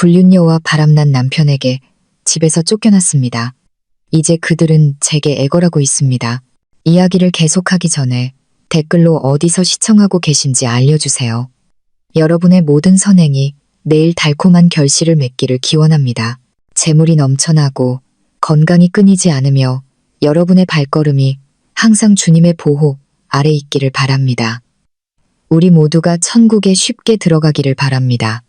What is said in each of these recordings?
불륜녀와 바람난 남편에게 집에서 쫓겨났습니다. 이제 그들은 제게 애걸하고 있습니다. 이야기를 계속하기 전에 댓글로 어디서 시청하고 계신지 알려주세요. 여러분의 모든 선행이 내일 달콤한 결실을 맺기를 기원합니다. 재물이 넘쳐나고 건강이 끊이지 않으며 여러분의 발걸음이 항상 주님의 보호 아래 있기를 바랍니다. 우리 모두가 천국에 쉽게 들어가기를 바랍니다.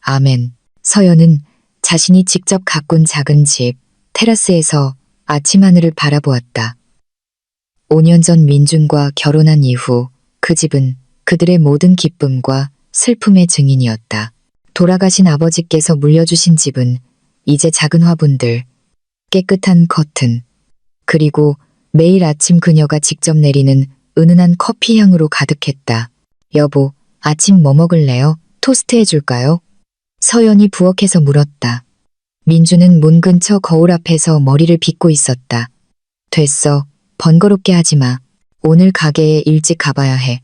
아멘. 서연은 자신이 직접 가꾼 작은 집, 테라스에서 아침 하늘을 바라보았다. 5년 전 민준과 결혼한 이후 그 집은 그들의 모든 기쁨과 슬픔의 증인이었다. 돌아가신 아버지께서 물려주신 집은 이제 작은 화분들, 깨끗한 커튼, 그리고 매일 아침 그녀가 직접 내리는 은은한 커피 향으로 가득했다. 여보, 아침 뭐 먹을래요? 토스트 해줄까요? 서연이 부엌에서 물었다. 민주는 문 근처 거울 앞에서 머리를 빗고 있었다. 됐어. 번거롭게 하지 마. 오늘 가게에 일찍 가봐야 해.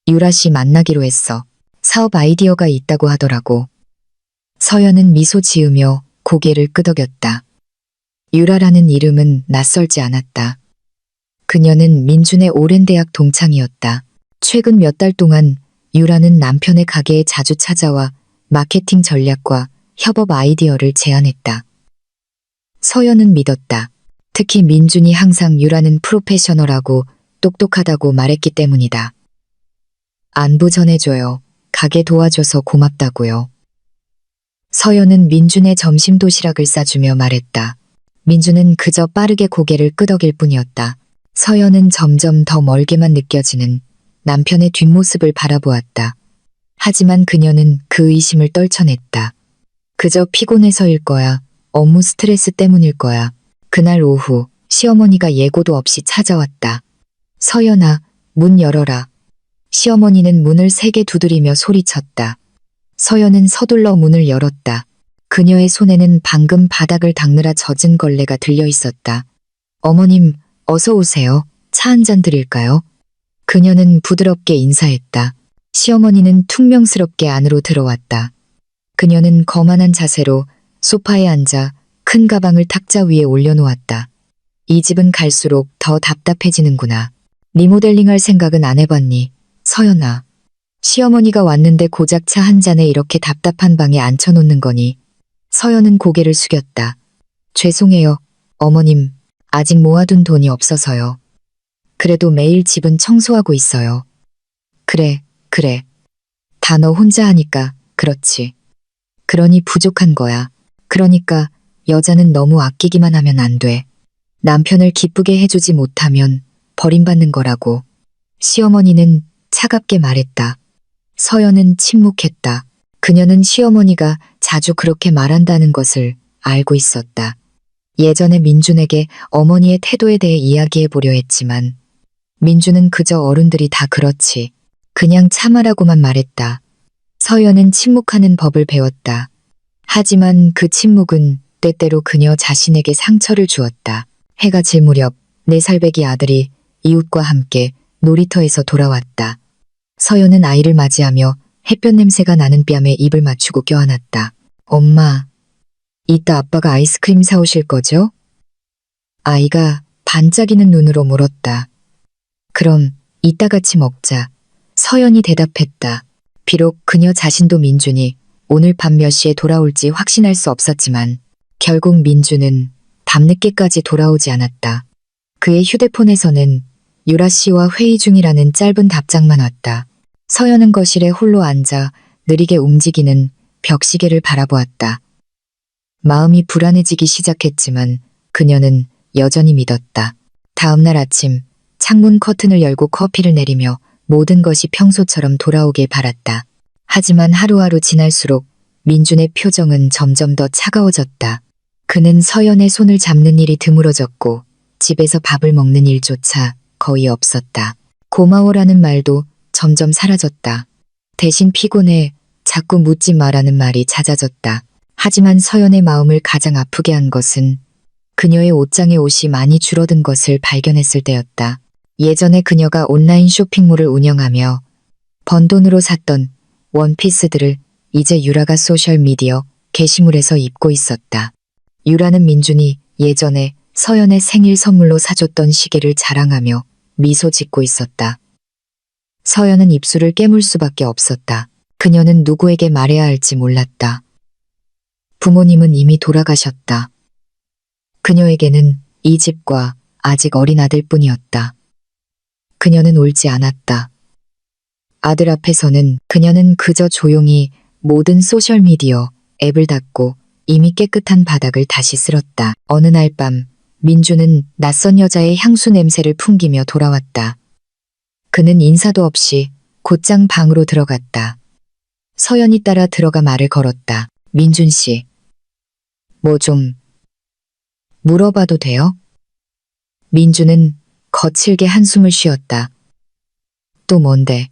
유라 씨 만나기로 했어. 사업 아이디어가 있다고 하더라고. 서연은 미소 지으며 고개를 끄덕였다. 유라라는 이름은 낯설지 않았다. 그녀는 민준의 오랜 대학 동창이었다. 최근 몇 달 동안 유라는 남편의 가게에 자주 찾아와 마케팅 전략과 협업 아이디어를 제안했다. 서연은 믿었다. 특히 민준이 항상 유라는 프로페셔널하고 똑똑하다고 말했기 때문이다. 안부 전해줘요. 가게 도와줘서 고맙다고요. 서연은 민준의 점심 도시락을 싸주며 말했다. 민준은 그저 빠르게 고개를 끄덕일 뿐이었다. 서연은 점점 더 멀게만 느껴지는 남편의 뒷모습을 바라보았다. 하지만 그녀는 그 의심을 떨쳐냈다. 그저 피곤해서일 거야. 업무 스트레스 때문일 거야. 그날 오후 시어머니가 예고도 없이 찾아왔다. 서연아, 문 열어라. 시어머니는 문을 세게 두드리며 소리쳤다. 서연은 서둘러 문을 열었다. 그녀의 손에는 방금 바닥을 닦느라 젖은 걸레가 들려 있었다. 어머님, 어서 오세요. 차 한 잔 드릴까요? 그녀는 부드럽게 인사했다. 시어머니는 퉁명스럽게 안으로 들어왔다. 그녀는 거만한 자세로 소파에 앉아 큰 가방을 탁자 위에 올려놓았다. 이 집은 갈수록 더 답답해지는구나. 리모델링할 생각은 안 해봤니? 서연아. 시어머니가 왔는데 고작 차 한 잔에 이렇게 답답한 방에 앉혀놓는 거니? 서연은 고개를 숙였다. 죄송해요, 어머님. 아직 모아둔 돈이 없어서요. 그래도 매일 집은 청소하고 있어요. 그래. 다 너 혼자 하니까 그렇지. 그러니 부족한 거야. 그러니까 여자는 너무 아끼기만 하면 안 돼. 남편을 기쁘게 해주지 못하면 버림받는 거라고. 시어머니는 차갑게 말했다. 서연은 침묵했다. 그녀는 시어머니가 자주 그렇게 말한다는 것을 알고 있었다. 예전에 민준에게 어머니의 태도에 대해 이야기해 보려 했지만 민준은 그저 어른들이 다 그렇지. 그냥 참아라고만 말했다. 서연은 침묵하는 법을 배웠다. 하지만 그 침묵은 때때로 그녀 자신에게 상처를 주었다. 해가 질 무렵 4살배기 아들이 이웃과 함께 놀이터에서 돌아왔다. 서연은 아이를 맞이하며 햇볕 냄새가 나는 뺨에 입을 맞추고 껴안았다. 엄마, 이따 아빠가 아이스크림 사오실 거죠? 아이가 반짝이는 눈으로 물었다. 그럼 이따 같이 먹자. 서연이 대답했다. 비록 그녀 자신도 민준이 오늘 밤 몇 시에 돌아올지 확신할 수 없었지만 결국 민준은 밤늦게까지 돌아오지 않았다. 그의 휴대폰에서는 유라 씨와 회의 중이라는 짧은 답장만 왔다. 서연은 거실에 홀로 앉아 느리게 움직이는 벽시계를 바라보았다. 마음이 불안해지기 시작했지만 그녀는 여전히 믿었다. 다음 날 아침 창문 커튼을 열고 커피를 내리며 모든 것이 평소처럼 돌아오길 바랐다. 하지만 하루하루 지날수록 민준의 표정은 점점 더 차가워졌다. 그는 서연의 손을 잡는 일이 드물어졌고 집에서 밥을 먹는 일조차 거의 없었다. 고마워라는 말도 점점 사라졌다. 대신 피곤해 자꾸 묻지 마라는 말이 잦아졌다. 하지만 서연의 마음을 가장 아프게 한 것은 그녀의 옷장에 옷이 많이 줄어든 것을 발견했을 때였다. 예전에 그녀가 온라인 쇼핑몰을 운영하며 번 돈으로 샀던 원피스들을 이제 유라가 소셜미디어 게시물에서 입고 있었다. 유라는 민준이 예전에 서연의 생일 선물로 사줬던 시계를 자랑하며 미소 짓고 있었다. 서연은 입술을 깨물 수밖에 없었다. 그녀는 누구에게 말해야 할지 몰랐다. 부모님은 이미 돌아가셨다. 그녀에게는 이 집과 아직 어린 아들뿐이었다. 그녀는 울지 않았다. 아들 앞에서는 그녀는 그저 조용히 모든 소셜미디어 앱을 닫고 이미 깨끗한 바닥을 다시 쓸었다. 어느 날 밤 민주는 낯선 여자의 향수 냄새를 풍기며 돌아왔다. 그는 인사도 없이 곧장 방으로 들어갔다. 서연이 따라 들어가 말을 걸었다. 민준 씨, 뭐 좀 물어봐도 돼요? 민주는 거칠게 한숨을 쉬었다. 또 뭔데?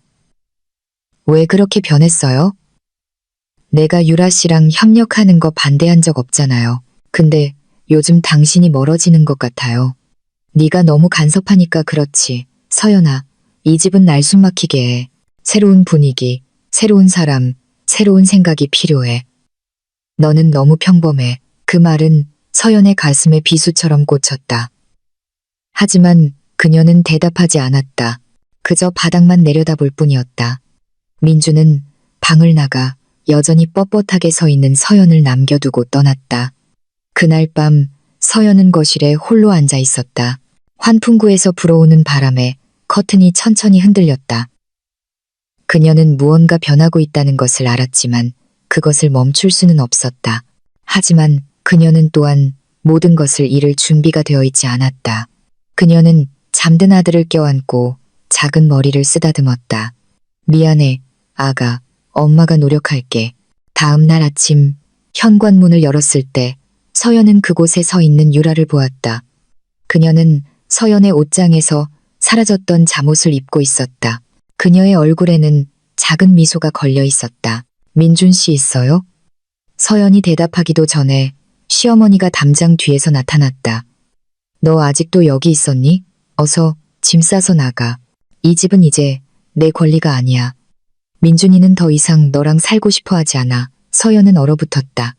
왜 그렇게 변했어요? 내가 유라 씨랑 협력하는 거 반대한 적 없잖아요. 근데 요즘 당신이 멀어지는 것 같아요. 네가 너무 간섭하니까 그렇지. 서연아, 이 집은 날 숨막히게 해. 새로운 분위기, 새로운 사람, 새로운 생각이 필요해. 너는 너무 평범해. 그 말은 서연의 가슴에 비수처럼 꽂혔다. 하지만 그녀는 대답하지 않았다. 그저 바닥만 내려다볼 뿐이었다. 민주는 방을 나가 여전히 뻣뻣하게 서 있는 서연을 남겨두고 떠났다. 그날 밤 서연은 거실에 홀로 앉아 있었다. 환풍구에서 불어오는 바람에 커튼이 천천히 흔들렸다. 그녀는 무언가 변하고 있다는 것을 알았지만 그것을 멈출 수는 없었다. 하지만 그녀는 또한 모든 것을 잃을 준비가 되어 있지 않았다. 그녀는 잠든 아들을 껴안고 작은 머리를 쓰다듬었다. 미안해, 아가. 엄마가 노력할게. 다음 날 아침 현관문을 열었을 때 서연은 그곳에 서 있는 유라를 보았다. 그녀는 서연의 옷장에서 사라졌던 잠옷을 입고 있었다. 그녀의 얼굴에는 작은 미소가 걸려 있었다. 민준 씨 있어요? 서연이 대답하기도 전에 시어머니가 담장 뒤에서 나타났다. 너 아직도 여기 있었니? 어서 짐 싸서 나가. 이 집은 이제 내 권리가 아니야. 민준이는 더 이상 너랑 살고 싶어 하지 않아. 서연은 얼어붙었다.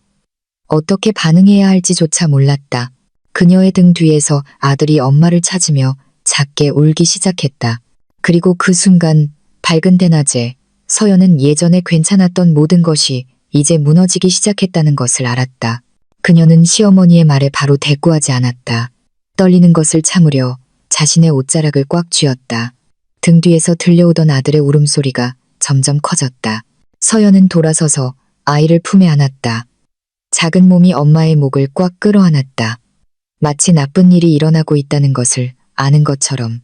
어떻게 반응해야 할지조차 몰랐다. 그녀의 등 뒤에서 아들이 엄마를 찾으며 작게 울기 시작했다. 그리고 그 순간 밝은 대낮에 서연은 예전에 괜찮았던 모든 것이 이제 무너지기 시작했다는 것을 알았다. 그녀는 시어머니의 말에 바로 대꾸하지 않았다. 떨리는 것을 참으려 자신의 옷자락을 꽉 쥐었다. 등 뒤에서 들려오던 아들의 울음소리가 점점 커졌다. 서연은 돌아서서 아이를 품에 안았다. 작은 몸이 엄마의 목을 꽉 끌어안았다. 마치 나쁜 일이 일어나고 있다는 것을 아는 것처럼.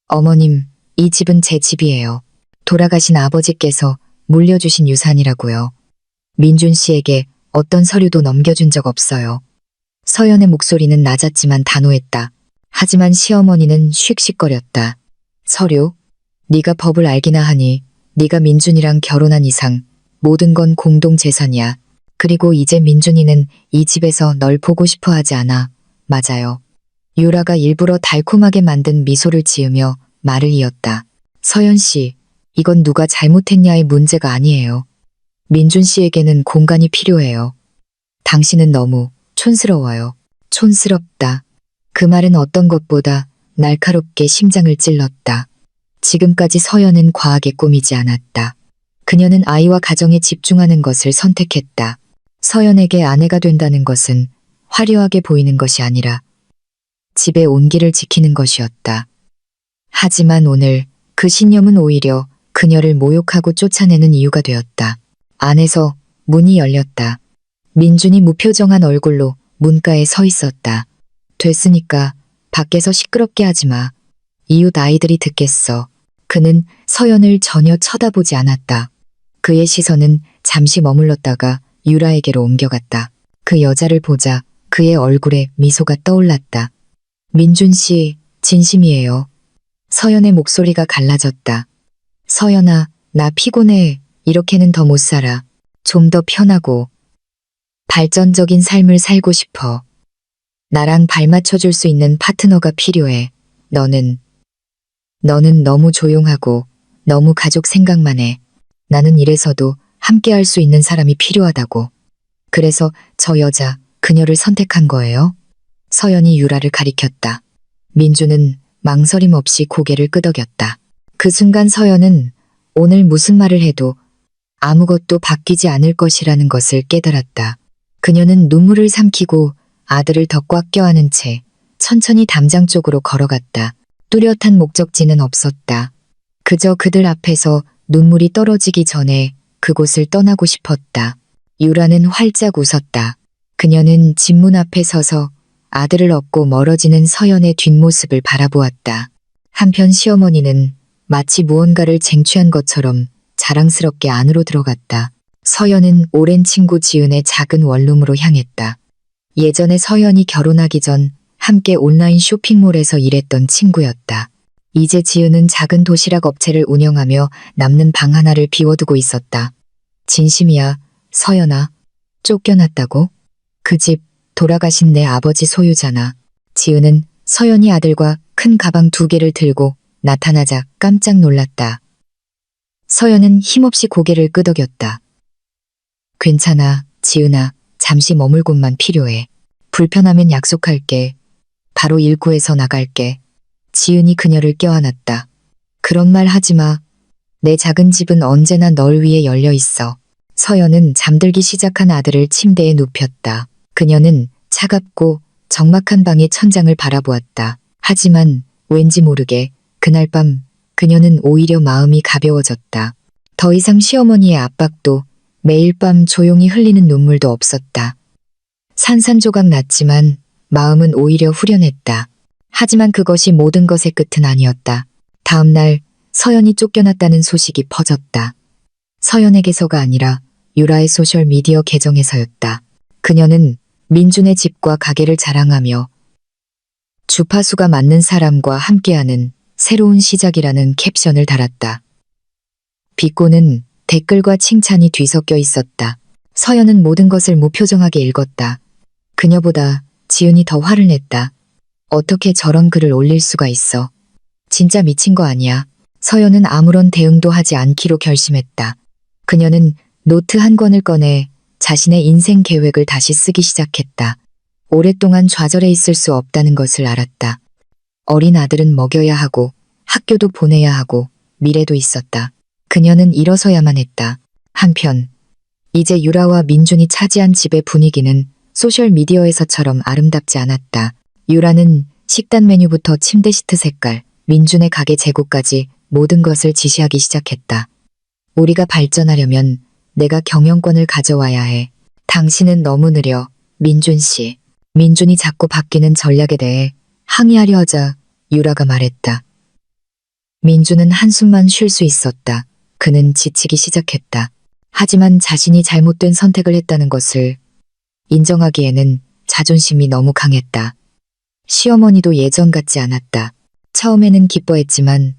어머님, 이 집은 제 집이에요. 돌아가신 아버지께서 물려주신 유산이라고요. 민준 씨에게 어떤 서류도 넘겨준 적 없어요. 서연의 목소리는 낮았지만 단호했다. 하지만 시어머니는 씩씩거렸다. 서류? 네가 법을 알기나 하니 네가 민준이랑 결혼한 이상 모든 건 공동재산이야. 그리고 이제 민준이는 이 집에서 널 보고 싶어 하지 않아. 맞아요. 유라가 일부러 달콤하게 만든 미소를 지으며 말을 이었다. 서연 씨, 이건 누가 잘못했냐의 문제가 아니에요. 민준 씨에게는 공간이 필요해요. 당신은 너무 촌스러워요. 촌스럽다. 그 말은 어떤 것보다 날카롭게 심장을 찔렀다. 지금까지 서연은 과하게 꾸미지 않았다. 그녀는 아이와 가정에 집중하는 것을 선택했다. 서연에게 아내가 된다는 것은 화려하게 보이는 것이 아니라 집의 온기를 지키는 것이었다. 하지만 오늘 그 신념은 오히려 그녀를 모욕하고 쫓아내는 이유가 되었다. 안에서 문이 열렸다. 민준이 무표정한 얼굴로 문가에 서 있었다. 됐으니까 밖에서 시끄럽게 하지 마. 이웃 아이들이 듣겠어. 그는 서연을 전혀 쳐다보지 않았다. 그의 시선은 잠시 머물렀다가 유라에게로 옮겨갔다. 그 여자를 보자 그의 얼굴에 미소가 떠올랐다. 민준 씨, 진심이에요. 서연의 목소리가 갈라졌다. 서연아, 나 피곤해. 이렇게는 더 못 살아. 좀 더 편하고 발전적인 삶을 살고 싶어. 나랑 발맞춰줄 수 있는 파트너가 필요해. 너는 너무 조용하고 너무 가족 생각만 해. 나는 이래서도 함께 할 수 있는 사람이 필요하다고. 그래서 저 여자, 그녀를 선택한 거예요. 서연이 유라를 가리켰다. 민주는 망설임 없이 고개를 끄덕였다. 그 순간 서연은 오늘 무슨 말을 해도 아무것도 바뀌지 않을 것이라는 것을 깨달았다. 그녀는 눈물을 삼키고 아들을 더 꽉 껴안은 채 천천히 담장 쪽으로 걸어갔다. 뚜렷한 목적지는 없었다. 그저 그들 앞에서 눈물이 떨어지기 전에 그곳을 떠나고 싶었다. 유라는 활짝 웃었다. 그녀는 집 문 앞에 서서 아들을 업고 멀어지는 서연의 뒷모습을 바라보았다. 한편 시어머니는 마치 무언가를 쟁취한 것처럼 자랑스럽게 안으로 들어갔다. 서연은 오랜 친구 지은의 작은 원룸으로 향했다. 예전에 서연이 결혼하기 전 함께 온라인 쇼핑몰에서 일했던 친구였다. 이제 지은은 작은 도시락 업체를 운영하며 남는 방 하나를 비워두고 있었다. 진심이야, 서연아. 쫓겨났다고? 그 집 돌아가신 내 아버지 소유잖아. 지은은 서연이 아들과 큰 가방 2개를 들고 나타나자 깜짝 놀랐다. 서연은 힘없이 고개를 끄덕였다. 괜찮아, 지은아. 잠시 머물 곳만 필요해. 불편하면 약속할게. 바로 일구해서 나갈게. 지은이 그녀를 껴안았다. 그런 말 하지 마. 내 작은 집은 언제나 널 위해 열려 있어. 서연은 잠들기 시작한 아들을 침대에 눕혔다. 그녀는 차갑고 적막한 방의 천장을 바라보았다. 하지만 왠지 모르게 그날 밤 그녀는 오히려 마음이 가벼워졌다. 더 이상 시어머니의 압박도 매일 밤 조용히 흘리는 눈물도 없었다. 산산조각 났지만 마음은 오히려 후련했다. 하지만 그것이 모든 것의 끝은 아니었다. 다음 날 서연이 쫓겨났다는 소식이 퍼졌다. 서연에게서가 아니라 유라의 소셜미디어 계정에서였다. 그녀는 민준의 집과 가게를 자랑하며 주파수가 맞는 사람과 함께하는 새로운 시작이라는 캡션을 달았다. 비꼬는 댓글과 칭찬이 뒤섞여 있었다. 서연은 모든 것을 무표정하게 읽었다. 그녀보다 지은이 더 화를 냈다. 어떻게 저런 글을 올릴 수가 있어. 진짜 미친 거 아니야. 서연은 아무런 대응도 하지 않기로 결심했다. 그녀는 노트 한 권을 꺼내 자신의 인생 계획을 다시 쓰기 시작했다. 오랫동안 좌절해 있을 수 없다는 것을 알았다. 어린 아들은 먹여야 하고 학교도 보내야 하고 미래도 있었다. 그녀는 일어서야만 했다. 한편 이제 유라와 민준이 차지한 집의 분위기는 소셜미디어에서처럼 아름답지 않았다. 유라는 식단 메뉴부터 침대 시트 색깔, 민준의 가게 재고까지 모든 것을 지시하기 시작했다. 우리가 발전하려면 내가 경영권을 가져와야 해. 당신은 너무 느려, 민준 씨. 민준이 자꾸 바뀌는 전략에 대해 항의하려 하자 유라가 말했다. 민준은 한숨만 쉴 수 있었다. 그는 지치기 시작했다. 하지만 자신이 잘못된 선택을 했다는 것을 인정하기에는 자존심이 너무 강했다. 시어머니도 예전 같지 않았다. 처음에는 기뻐했지만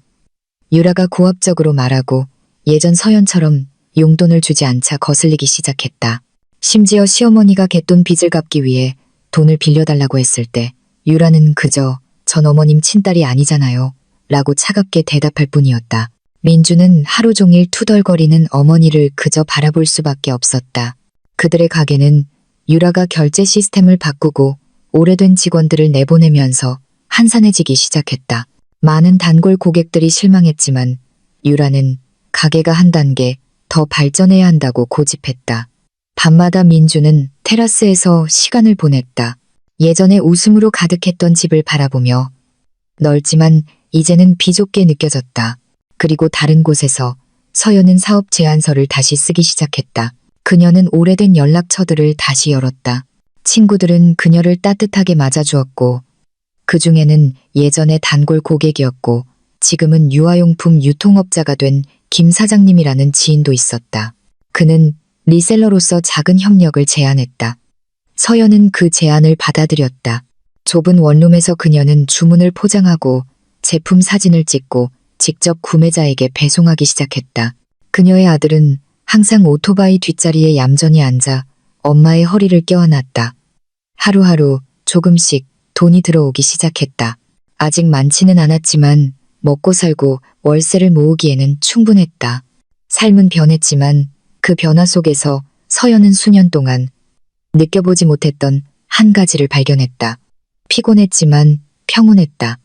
유라가 고압적으로 말하고 예전 서연처럼 용돈을 주지 않자 거슬리기 시작했다. 심지어 시어머니가 갯돈 빚을 갚기 위해 돈을 빌려달라고 했을 때 유라는 그저 전 어머님 친딸이 아니잖아요. 라고 차갑게 대답할 뿐이었다. 민주는 하루 종일 투덜거리는 어머니를 그저 바라볼 수밖에 없었다. 그들의 가게는 유라가 결제 시스템을 바꾸고 오래된 직원들을 내보내면서 한산해지기 시작했다. 많은 단골 고객들이 실망했지만 유라는 가게가 한 단계 더 발전해야 한다고 고집했다. 밤마다 민주는 테라스에서 시간을 보냈다. 예전에 웃음으로 가득했던 집을 바라보며 넓지만 이제는 비좁게 느껴졌다. 그리고 다른 곳에서 서연은 사업 제안서를 다시 쓰기 시작했다. 그녀는 오래된 연락처들을 다시 열었다. 친구들은 그녀를 따뜻하게 맞아주었고 그 중에는 예전의 단골 고객이었고 지금은 유아용품 유통업자가 된 김 사장님이라는 지인도 있었다. 그는 리셀러로서 작은 협력을 제안했다. 서연은 그 제안을 받아들였다. 좁은 원룸에서 그녀는 주문을 포장하고 제품 사진을 찍고 직접 구매자에게 배송하기 시작했다. 그녀의 아들은 항상 오토바이 뒷자리에 얌전히 앉아 엄마의 허리를 껴안았다. 하루하루 조금씩 돈이 들어오기 시작했다. 아직 많지는 않았지만 먹고 살고 월세를 모으기에는 충분했다. 삶은 변했지만 그 변화 속에서 서연은 수년 동안 느껴보지 못했던 한 가지를 발견했다. 피곤했지만 평온했다.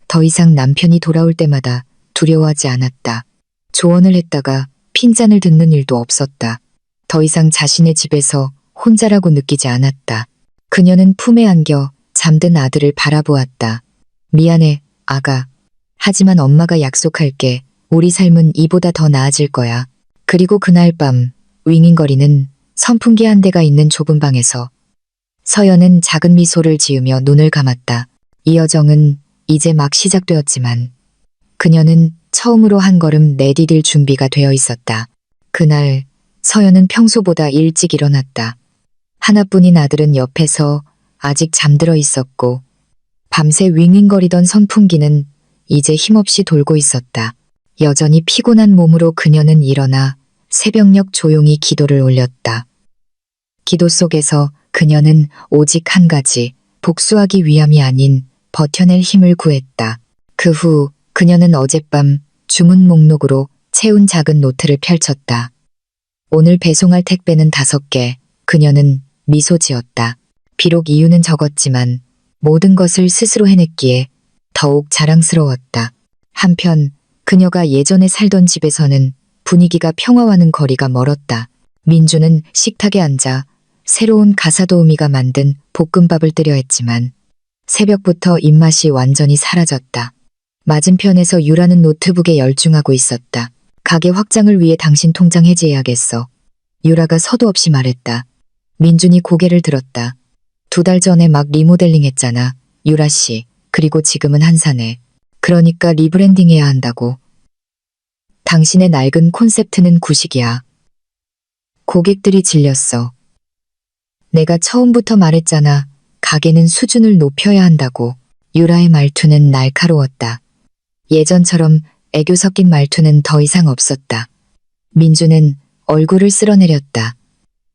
더 이상 남편이 돌아올 때마다 두려워하지 않았다. 조언을 했다가 핀잔을 듣는 일도 없었다. 더 이상 자신의 집에서 혼자라고 느끼지 않았다. 그녀는 품에 안겨 잠든 아들을 바라보았다. 미안해, 아가. 하지만 엄마가 약속할게. 우리 삶은 이보다 더 나아질 거야. 그리고 그날 밤 윙윙거리는 선풍기 한 대가 있는 좁은 방에서 서연은 작은 미소를 지으며 눈을 감았다. 이 여정은 이제 막 시작되었지만 그녀는 처음으로 한 걸음 내디딜 준비가 되어 있었다. 그날 서연은 평소보다 일찍 일어났다. 하나뿐인 아들은 옆에서 아직 잠들어 있었고 밤새 윙윙거리던 선풍기는 이제 힘없이 돌고 있었다. 여전히 피곤한 몸으로 그녀는 일어나 새벽녘 조용히 기도를 올렸다. 기도 속에서 그녀는 오직 한 가지, 복수하기 위함이 아닌 버텨낼 힘을 구했다. 그 후 그녀는 어젯밤 주문 목록으로 채운 작은 노트를 펼쳤다. 오늘 배송할 택배는 5개. 그녀는 미소 지었다. 비록 이유는 적었지만 모든 것을 스스로 해냈기에 더욱 자랑스러웠다. 한편 그녀가 예전에 살던 집에서는 분위기가 평화와는 거리가 멀었다. 민주는 식탁에 앉아 새로운 가사도우미가 만든 볶음밥을 뜨려 했지만 새벽부터 입맛이 완전히 사라졌다. 맞은편에서 유라는 노트북에 열중하고 있었다. 가게 확장을 위해 당신 통장 해지해야겠어. 유라가 서도 없이 말했다. 민준이 고개를 들었다. 2달 전에 막 리모델링 했잖아. 유라 씨. 그리고 지금은 한산해. 그러니까 리브랜딩해야 한다고. 당신의 낡은 콘셉트는 구식이야. 고객들이 질렸어. 내가 처음부터 말했잖아. 가게는 수준을 높여야 한다고. 유라의 말투는 날카로웠다. 예전처럼 애교 섞인 말투는 더 이상 없었다. 민주는 얼굴을 쓸어내렸다.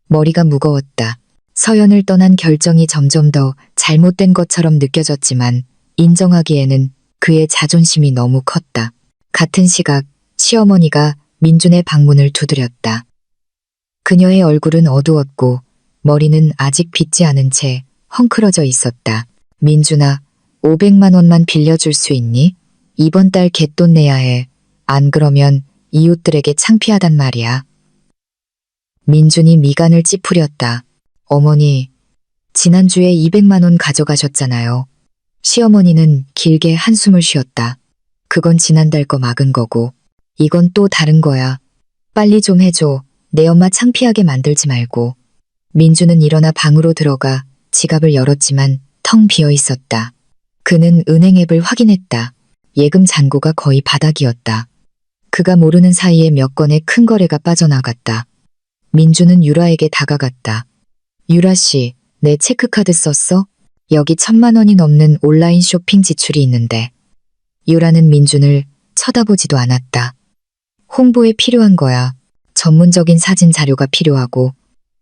머리가 무거웠다. 서연을 떠난 결정이 점점 더 잘못된 것처럼 느껴졌지만 인정하기에는 그의 자존심이 너무 컸다. 같은 시각 시어머니가 민준의 방문을 두드렸다. 그녀의 얼굴은 어두웠고 머리는 아직 빗지 않은 채 헝클어져 있었다. 민준아, 500만 원만 빌려줄 수 있니? 이번 달 갯돈 내야 해. 안 그러면 이웃들에게 창피하단 말이야. 민준이 미간을 찌푸렸다. 어머니, 지난주에 200만 원 가져가셨잖아요. 시어머니는 길게 한숨을 쉬었다. 그건 지난달 거 막은 거고 이건 또 다른 거야. 빨리 좀 해줘. 내 엄마 창피하게 만들지 말고. 민주는 일어나 방으로 들어가 지갑을 열었지만 텅 비어 있었다. 그는 은행 앱을 확인했다. 예금 잔고가 거의 바닥이었다. 그가 모르는 사이에 몇 건의 큰 거래가 빠져나갔다. 민주는 유라에게 다가갔다. 유라 씨, 내 체크카드 썼어? 여기 1,000만 원이 넘는 온라인 쇼핑 지출이 있는데. 유라는 민준을 쳐다보지도 않았다. 홍보에 필요한 거야. 전문적인 사진 자료가 필요하고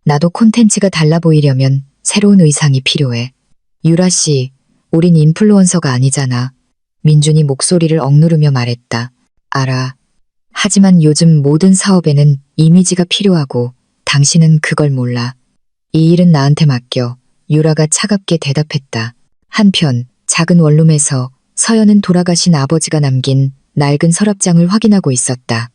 나도 콘텐츠가 달라 보이려면 새로운 의상이 필요해. 유라 씨, 우린 인플루언서가 아니잖아. 민준이 목소리를 억누르며 말했다. 알아. 하지만 요즘 모든 사업에는 이미지가 필요하고 당신은 그걸 몰라. 이 일은 나한테 맡겨. 유라가 차갑게 대답했다. 한편 작은 원룸에서 서연은 돌아가신 아버지가 남긴 낡은 서랍장을 확인하고 있었다.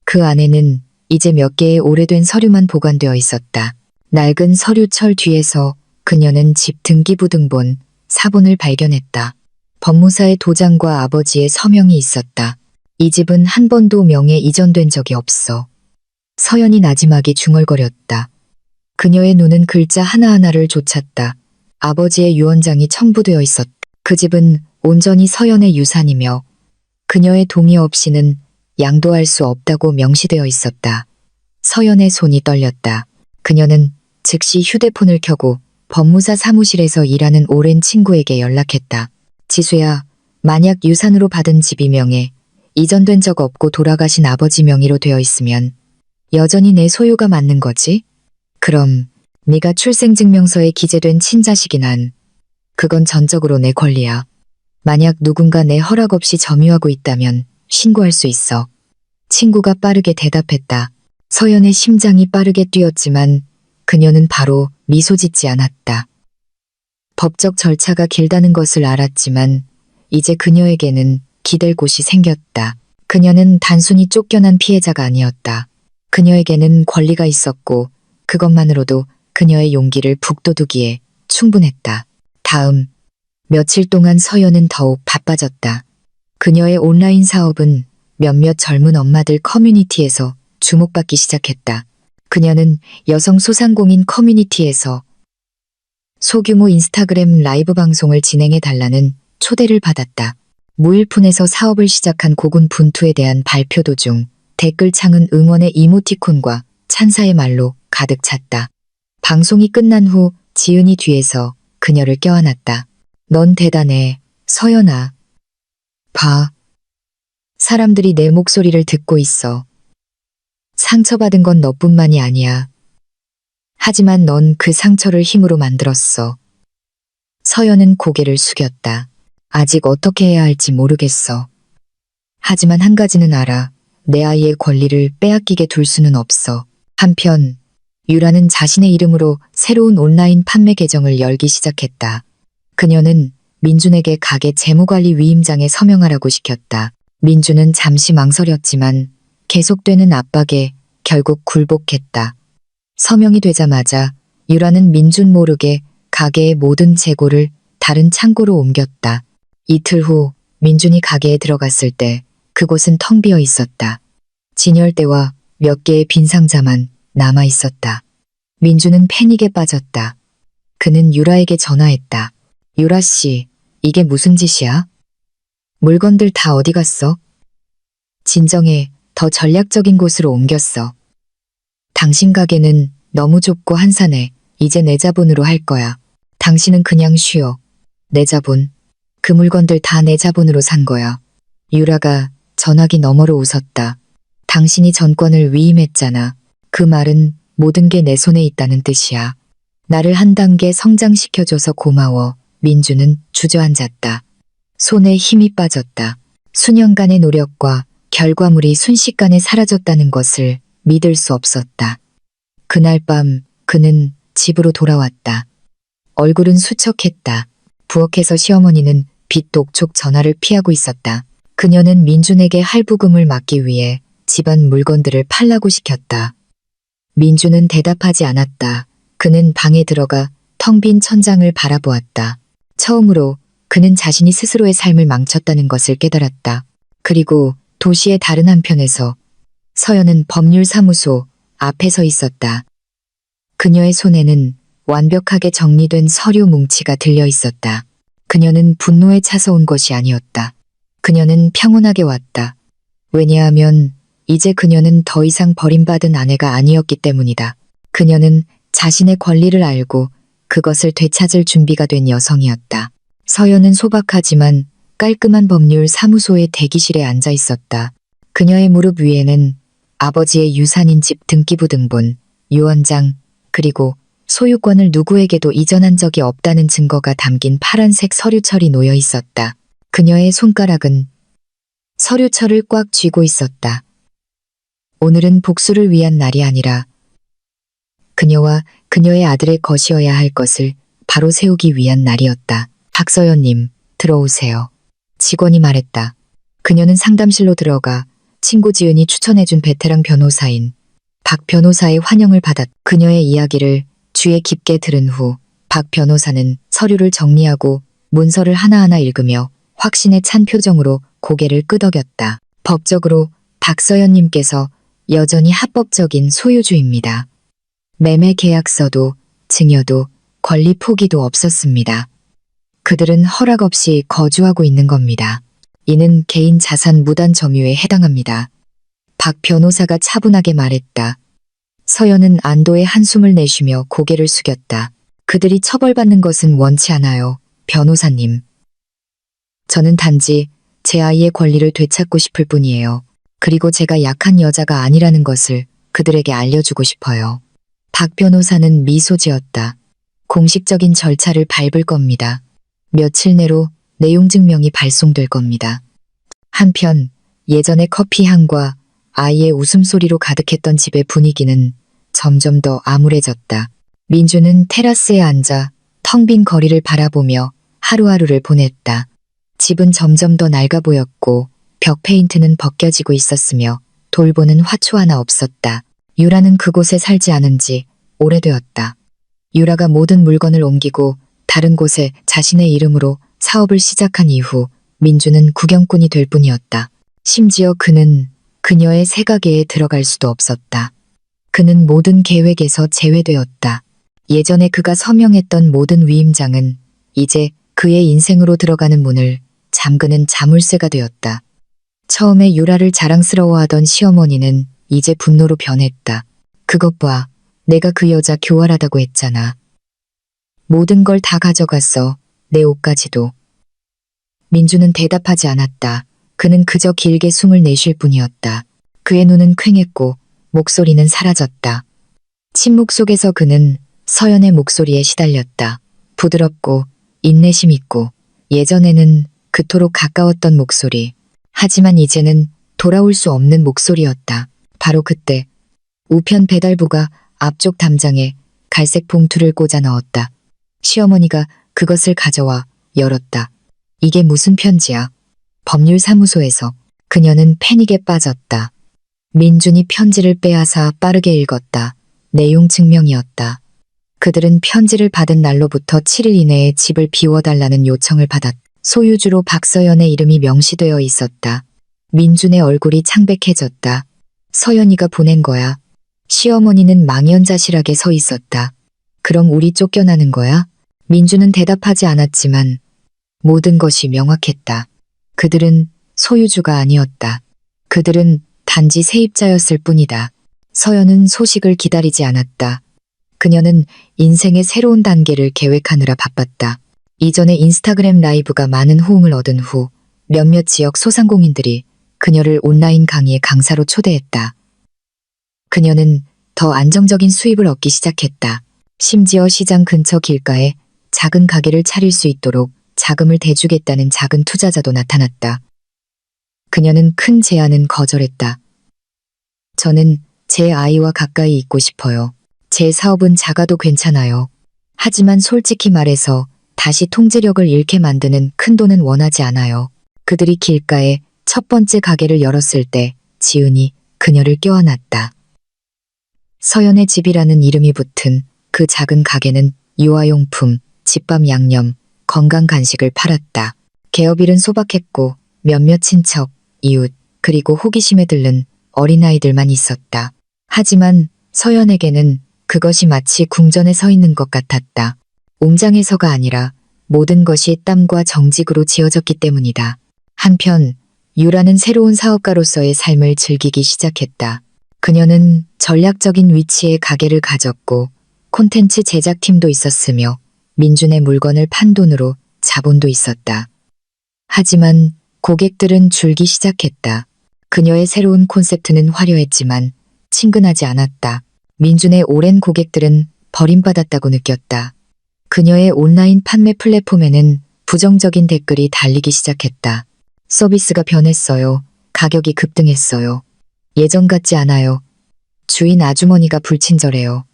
그 안에는 이제 몇 개의 오래된 서류만 보관되어 있었다. 낡은 서류철 뒤에서 그녀는 집 등기부등본, 사본을 발견했다. 법무사의 도장과 아버지의 서명이 있었다. 이 집은 한 번도 명예 이전된 적이 없어. 서연이 나지막이 중얼거렸다. 그녀의 눈은 글자 하나하나를 좇았다. 아버지의 유언장이 첨부되어 있었다. 그 집은 온전히 서연의 유산이며 그녀의 동의 없이는 양도할 수 없다고 명시되어 있었다. 서연의 손이 떨렸다. 그녀는 즉시 휴대폰을 켜고 법무사 사무실에서 일하는 오랜 친구에게 연락했다. 지수야, 만약 유산으로 받은 집이 명예, 이전된 적 없고 돌아가신 아버지 명의로 되어 있으면 여전히 내 소유가 맞는 거지? 그럼 네가 출생증명서에 기재된 친자식인 한 그건 전적으로 내 권리야. 만약 누군가 내 허락 없이 점유하고 있다면 신고할 수 있어. 친구가 빠르게 대답했다. 서연의 심장이 빠르게 뛰었지만 그녀는 바로 미소 짓지 않았다. 법적 절차가 길다는 것을 알았지만 이제 그녀에게는 기댈 곳이 생겼다. 그녀는 단순히 쫓겨난 피해자가 아니었다. 그녀에게는 권리가 있었고 그것만으로도 그녀의 용기를 북돋우기에 충분했다. 다음 며칠 동안 서연은 더욱 바빠졌다. 그녀의 온라인 사업은 몇몇 젊은 엄마들 커뮤니티에서 주목받기 시작했다. 그녀는 여성 소상공인 커뮤니티에서 소규모 인스타그램 라이브 방송을 진행해 달라는 초대를 받았다. 무일푼에서 사업을 시작한 고군분투에 대한 발표도 중 댓글창은 응원의 이모티콘과 찬사의 말로 가득 찼다. 방송이 끝난 후 지은이 뒤에서 그녀를 껴안았다. 넌 대단해, 서연아. 봐. 사람들이 내 목소리를 듣고 있어. 상처받은 건 너뿐만이 아니야. 하지만 넌 그 상처를 힘으로 만들었어. 서연은 고개를 숙였다. 아직 어떻게 해야 할지 모르겠어. 하지만 한 가지는 알아. 내 아이의 권리를 빼앗기게 둘 수는 없어. 한편 유라는 자신의 이름으로 새로운 온라인 판매 계정을 열기 시작했다. 그녀는 민준에게 가게 재무관리 위임장에 서명하라고 시켰다. 민준은 잠시 망설였지만 계속되는 압박에 결국 굴복했다. 서명이 되자마자 유라는 민준 모르게 가게의 모든 재고를 다른 창고로 옮겼다. 이틀 후 민준이 가게에 들어갔을 때 그곳은 텅 비어 있었다. 진열대와 몇 개의 빈 상자만 남아 있었다. 민준은 패닉에 빠졌다. 그는 유라에게 전화했다. 유라 씨, 이게 무슨 짓이야? 물건들 다 어디 갔어? 진정해, 더 전략적인 곳으로 옮겼어. 당신 가게는 너무 좁고 한산해. 이제 내 자본으로 할 거야. 당신은 그냥 쉬어. 내 자본. 그 물건들 다 내 자본으로 산 거야. 유라가 전화기 너머로 웃었다. 당신이 전권을 위임했잖아. 그 말은 모든 게 내 손에 있다는 뜻이야. 나를 한 단계 성장시켜줘서 고마워. 민주는 주저앉았다. 손에 힘이 빠졌다. 수년간의 노력과 결과물이 순식간에 사라졌다는 것을 믿을 수 없었다. 그날 밤 그는 집으로 돌아왔다. 얼굴은 수척했다. 부엌에서 시어머니는 빚독촉 전화를 피하고 있었다. 그녀는 민준에게 할부금을 막기 위해 집안 물건들을 팔라고 시켰다. 민준은 대답하지 않았다. 그는 방에 들어가 텅 빈 천장을 바라보았다. 처음으로 그는 자신이 스스로의 삶을 망쳤다는 것을 깨달았다. 그리고 도시의 다른 한편에서 서연은 법률사무소 앞에 서 있었다. 그녀의 손에는 완벽하게 정리된 서류 뭉치가 들려 있었다. 그녀는 분노에 차서 온 것이 아니었다. 그녀는 평온하게 왔다. 왜냐하면 이제 그녀는 더 이상 버림받은 아내가 아니었기 때문이다. 그녀는 자신의 권리를 알고 그것을 되찾을 준비가 된 여성이었다. 서연은 소박하지만 깔끔한 법률 사무소의 대기실에 앉아 있었다. 그녀의 무릎 위에는 아버지의 유산인 집 등기부 등본, 유언장, 그리고 소유권을 누구에게도 이전한 적이 없다는 증거가 담긴 파란색 서류철이 놓여 있었다. 그녀의 손가락은 서류철을 꽉 쥐고 있었다. 오늘은 복수를 위한 날이 아니라 그녀와 그녀의 아들의 것이어야 할 것을 바로 세우기 위한 날이었다. 박서연님, 들어오세요. 직원이 말했다. 그녀는 상담실로 들어가 친구 지은이 추천해준 베테랑 변호사인 박 변호사의 환영을 받았. 그녀의 이야기를 귀에 깊게 들은 후 박 변호사는 서류를 정리하고 문서를 하나하나 읽으며 확신에 찬 표정으로 고개를 끄덕였다. 법적으로 박서연님께서 여전히 합법적인 소유주입니다. 매매 계약서도 증여도 권리 포기도 없었습니다. 그들은 허락 없이 거주하고 있는 겁니다. 이는 개인 자산 무단 점유에 해당합니다. 박 변호사가 차분하게 말했다. 서연은 안도의 한숨을 내쉬며 고개를 숙였다. 그들이 처벌받는 것은 원치 않아요, 변호사님. 저는 단지 제 아이의 권리를 되찾고 싶을 뿐이에요. 그리고 제가 약한 여자가 아니라는 것을 그들에게 알려주고 싶어요. 박 변호사는 미소 지었다. 공식적인 절차를 밟을 겁니다. 며칠 내로 내용 증명이 발송될 겁니다. 한편 예전의 커피 향과 아이의 웃음소리로 가득했던 집의 분위기는 점점 더 암울해졌다. 민주는 테라스에 앉아 텅 빈 거리를 바라보며 하루하루를 보냈다. 집은 점점 더 낡아 보였고 벽 페인트는 벗겨지고 있었으며 돌보는 화초 하나 없었다. 유라는 그곳에 살지 않은 지 오래되었다. 유라가 모든 물건을 옮기고 다른 곳에 자신의 이름으로 사업을 시작한 이후 민주는 구경꾼이 될 뿐이었다. 심지어 그는 그녀의 새 가게에 들어갈 수도 없었다. 그는 모든 계획에서 제외되었다. 예전에 그가 서명했던 모든 위임장은 이제 그의 인생으로 들어가는 문을 잠그는 자물쇠가 되었다. 처음에 유라를 자랑스러워하던 시어머니는 이제 분노로 변했다. 그것 봐. 내가 그 여자 교활하다고 했잖아. 모든 걸 다 가져갔어. 내 옷까지도. 민주는 대답하지 않았다. 그는 그저 길게 숨을 내쉴 뿐이었다. 그의 눈은 퀭했고 목소리는 사라졌다. 침묵 속에서 그는 서연의 목소리에 시달렸다. 부드럽고 인내심 있고 예전에는 그토록 가까웠던 목소리. 하지만 이제는 돌아올 수 없는 목소리였다. 바로 그때 우편 배달부가 앞쪽 담장에 갈색 봉투를 꽂아 넣었다. 시어머니가 그것을 가져와 열었다. 이게 무슨 편지야? 법률사무소에서. 그녀는 패닉에 빠졌다. 민준이 편지를 빼앗아 빠르게 읽었다. 내용 증명이었다. 그들은 편지를 받은 날로부터 7일 이내에 집을 비워달라는 요청을 받았다. 소유주로 박서연의 이름이 명시되어 있었다. 민준의 얼굴이 창백해졌다. 서연이가 보낸 거야. 시어머니는 망연자실하게 서 있었다. 그럼 우리 쫓겨나는 거야? 민주는 대답하지 않았지만 모든 것이 명확했다. 그들은 소유주가 아니었다. 그들은 단지 세입자였을 뿐이다. 서연은 소식을 기다리지 않았다. 그녀는 인생의 새로운 단계를 계획하느라 바빴다. 이전에 인스타그램 라이브가 많은 호응을 얻은 후 몇몇 지역 소상공인들이 그녀를 온라인 강의의 강사로 초대했다. 그녀는 더 안정적인 수입을 얻기 시작했다. 심지어 시장 근처 길가에 작은 가게를 차릴 수 있도록 자금을 대주겠다는 작은 투자자도 나타났다. 그녀는 큰 제안은 거절했다. 저는 제 아이와 가까이 있고 싶어요. 제 사업은 작아도 괜찮아요. 하지만 솔직히 말해서 다시 통제력을 잃게 만드는 큰 돈은 원하지 않아요. 그들이 길가에 첫 번째 가게를 열었을 때 지은이 그녀를 껴안았다. 서연의 집이라는 이름이 붙은 그 작은 가게는 유아용품, 집밥 양념, 건강 간식을 팔았다. 개업일은 소박했고 몇몇 친척, 이웃, 그리고 호기심에 들른 어린아이들만 있었다. 하지만 서연에게는 그것이 마치 궁전에 서 있는 것 같았다. 웅장해서가 아니라 모든 것이 땀과 정직으로 지어졌기 때문이다. 한편 유라는 새로운 사업가로서의 삶을 즐기기 시작했다. 그녀는 전략적인 위치에 가게를 가졌고 콘텐츠 제작팀도 있었으며 민준의 물건을 판 돈으로 자본도 있었다. 하지만 고객들은 줄기 시작했다. 그녀의 새로운 콘셉트는 화려했지만 친근하지 않았다. 민준의 오랜 고객들은 버림받았다고 느꼈다. 그녀의 온라인 판매 플랫폼에는 부정적인 댓글이 달리기 시작했다. 서비스가 변했어요. 가격이 급등했어요. 예전 같지 않아요. 주인 아주머니가 불친절해요.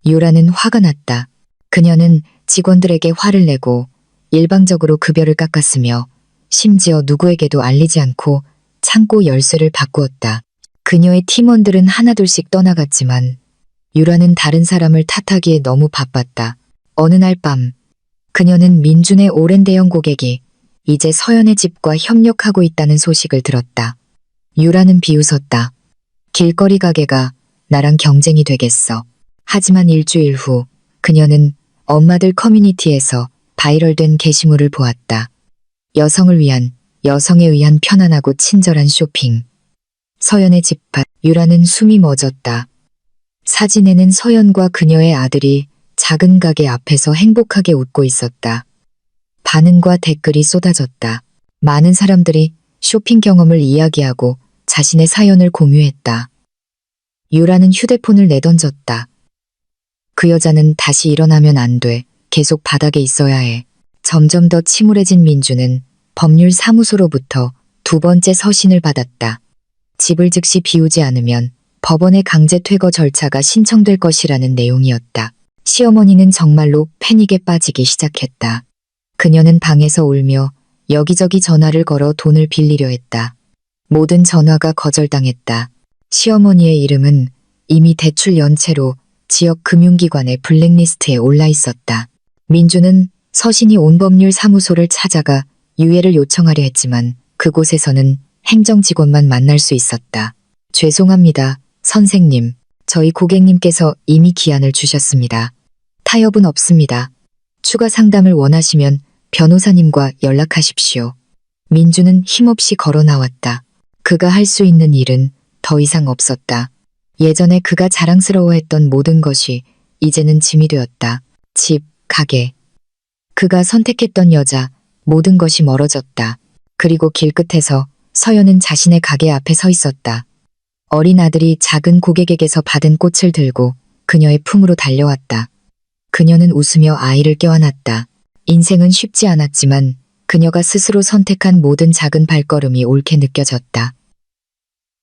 유라는 화가 났다. 그녀는 직원들에게 화를 내고 일방적으로 급여를 깎았으며 심지어 누구에게도 알리지 않고 창고 열쇠를 바꾸었다. 그녀의 팀원들은 하나둘씩 떠나갔지만 유라는 다른 사람을 탓하기에 너무 바빴다. 어느 날 밤 그녀는 민준의 오랜 대형 고객이 이제 서연의 집과 협력하고 있다는 소식을 들었다. 유라는 비웃었다. 길거리 가게가 나랑 경쟁이 되겠어. 하지만 일주일 후 그녀는 엄마들 커뮤니티에서 바이럴된 게시물을 보았다. 여성을 위한, 여성에 의한 편안하고 친절한 쇼핑. 서연의 집밭. 유라는 숨이 멎었다. 사진에는 서연과 그녀의 아들이 작은 가게 앞에서 행복하게 웃고 있었다. 반응과 댓글이 쏟아졌다. 많은 사람들이 쇼핑 경험을 이야기하고 자신의 사연을 공유했다. 유라는 휴대폰을 내던졌다. 그 여자는 다시 일어나면 안 돼. 계속 바닥에 있어야 해. 점점 더 침울해진 민주는 법률사무소로부터 두 번째 서신을 받았다. 집을 즉시 비우지 않으면 법원의 강제 퇴거 절차가 신청될 것이라는 내용이었다. 시어머니는 정말로 패닉에 빠지기 시작했다. 그녀는 방에서 울며 여기저기 전화를 걸어 돈을 빌리려 했다. 모든 전화가 거절당했다. 시어머니의 이름은 이미 대출 연체로 지역 금융기관의 블랙리스트에 올라 있었다. 민주는 서신이 온 법률 사무소를 찾아가 유예를 요청하려 했지만 그곳에서는 행정직원만 만날 수 있었다. 죄송합니다, 선생님. 저희 고객님께서 이미 기한을 주셨습니다. 타협은 없습니다. 추가 상담을 원하시면 변호사님과 연락하십시오. 민주는 힘없이 걸어 나왔다. 그가 할 수 있는 일은 더 이상 없었다. 예전에 그가 자랑스러워했던 모든 것이 이제는 짐이 되었다. 집, 가게. 그가 선택했던 여자, 모든 것이 멀어졌다. 그리고 길끝에서 서연은 자신의 가게 앞에 서 있었다. 어린 아들이 작은 고객에게서 받은 꽃을 들고 그녀의 품으로 달려왔다. 그녀는 웃으며 아이를 껴안았다. 인생은 쉽지 않았지만 그녀가 스스로 선택한 모든 작은 발걸음이 옳게 느껴졌다.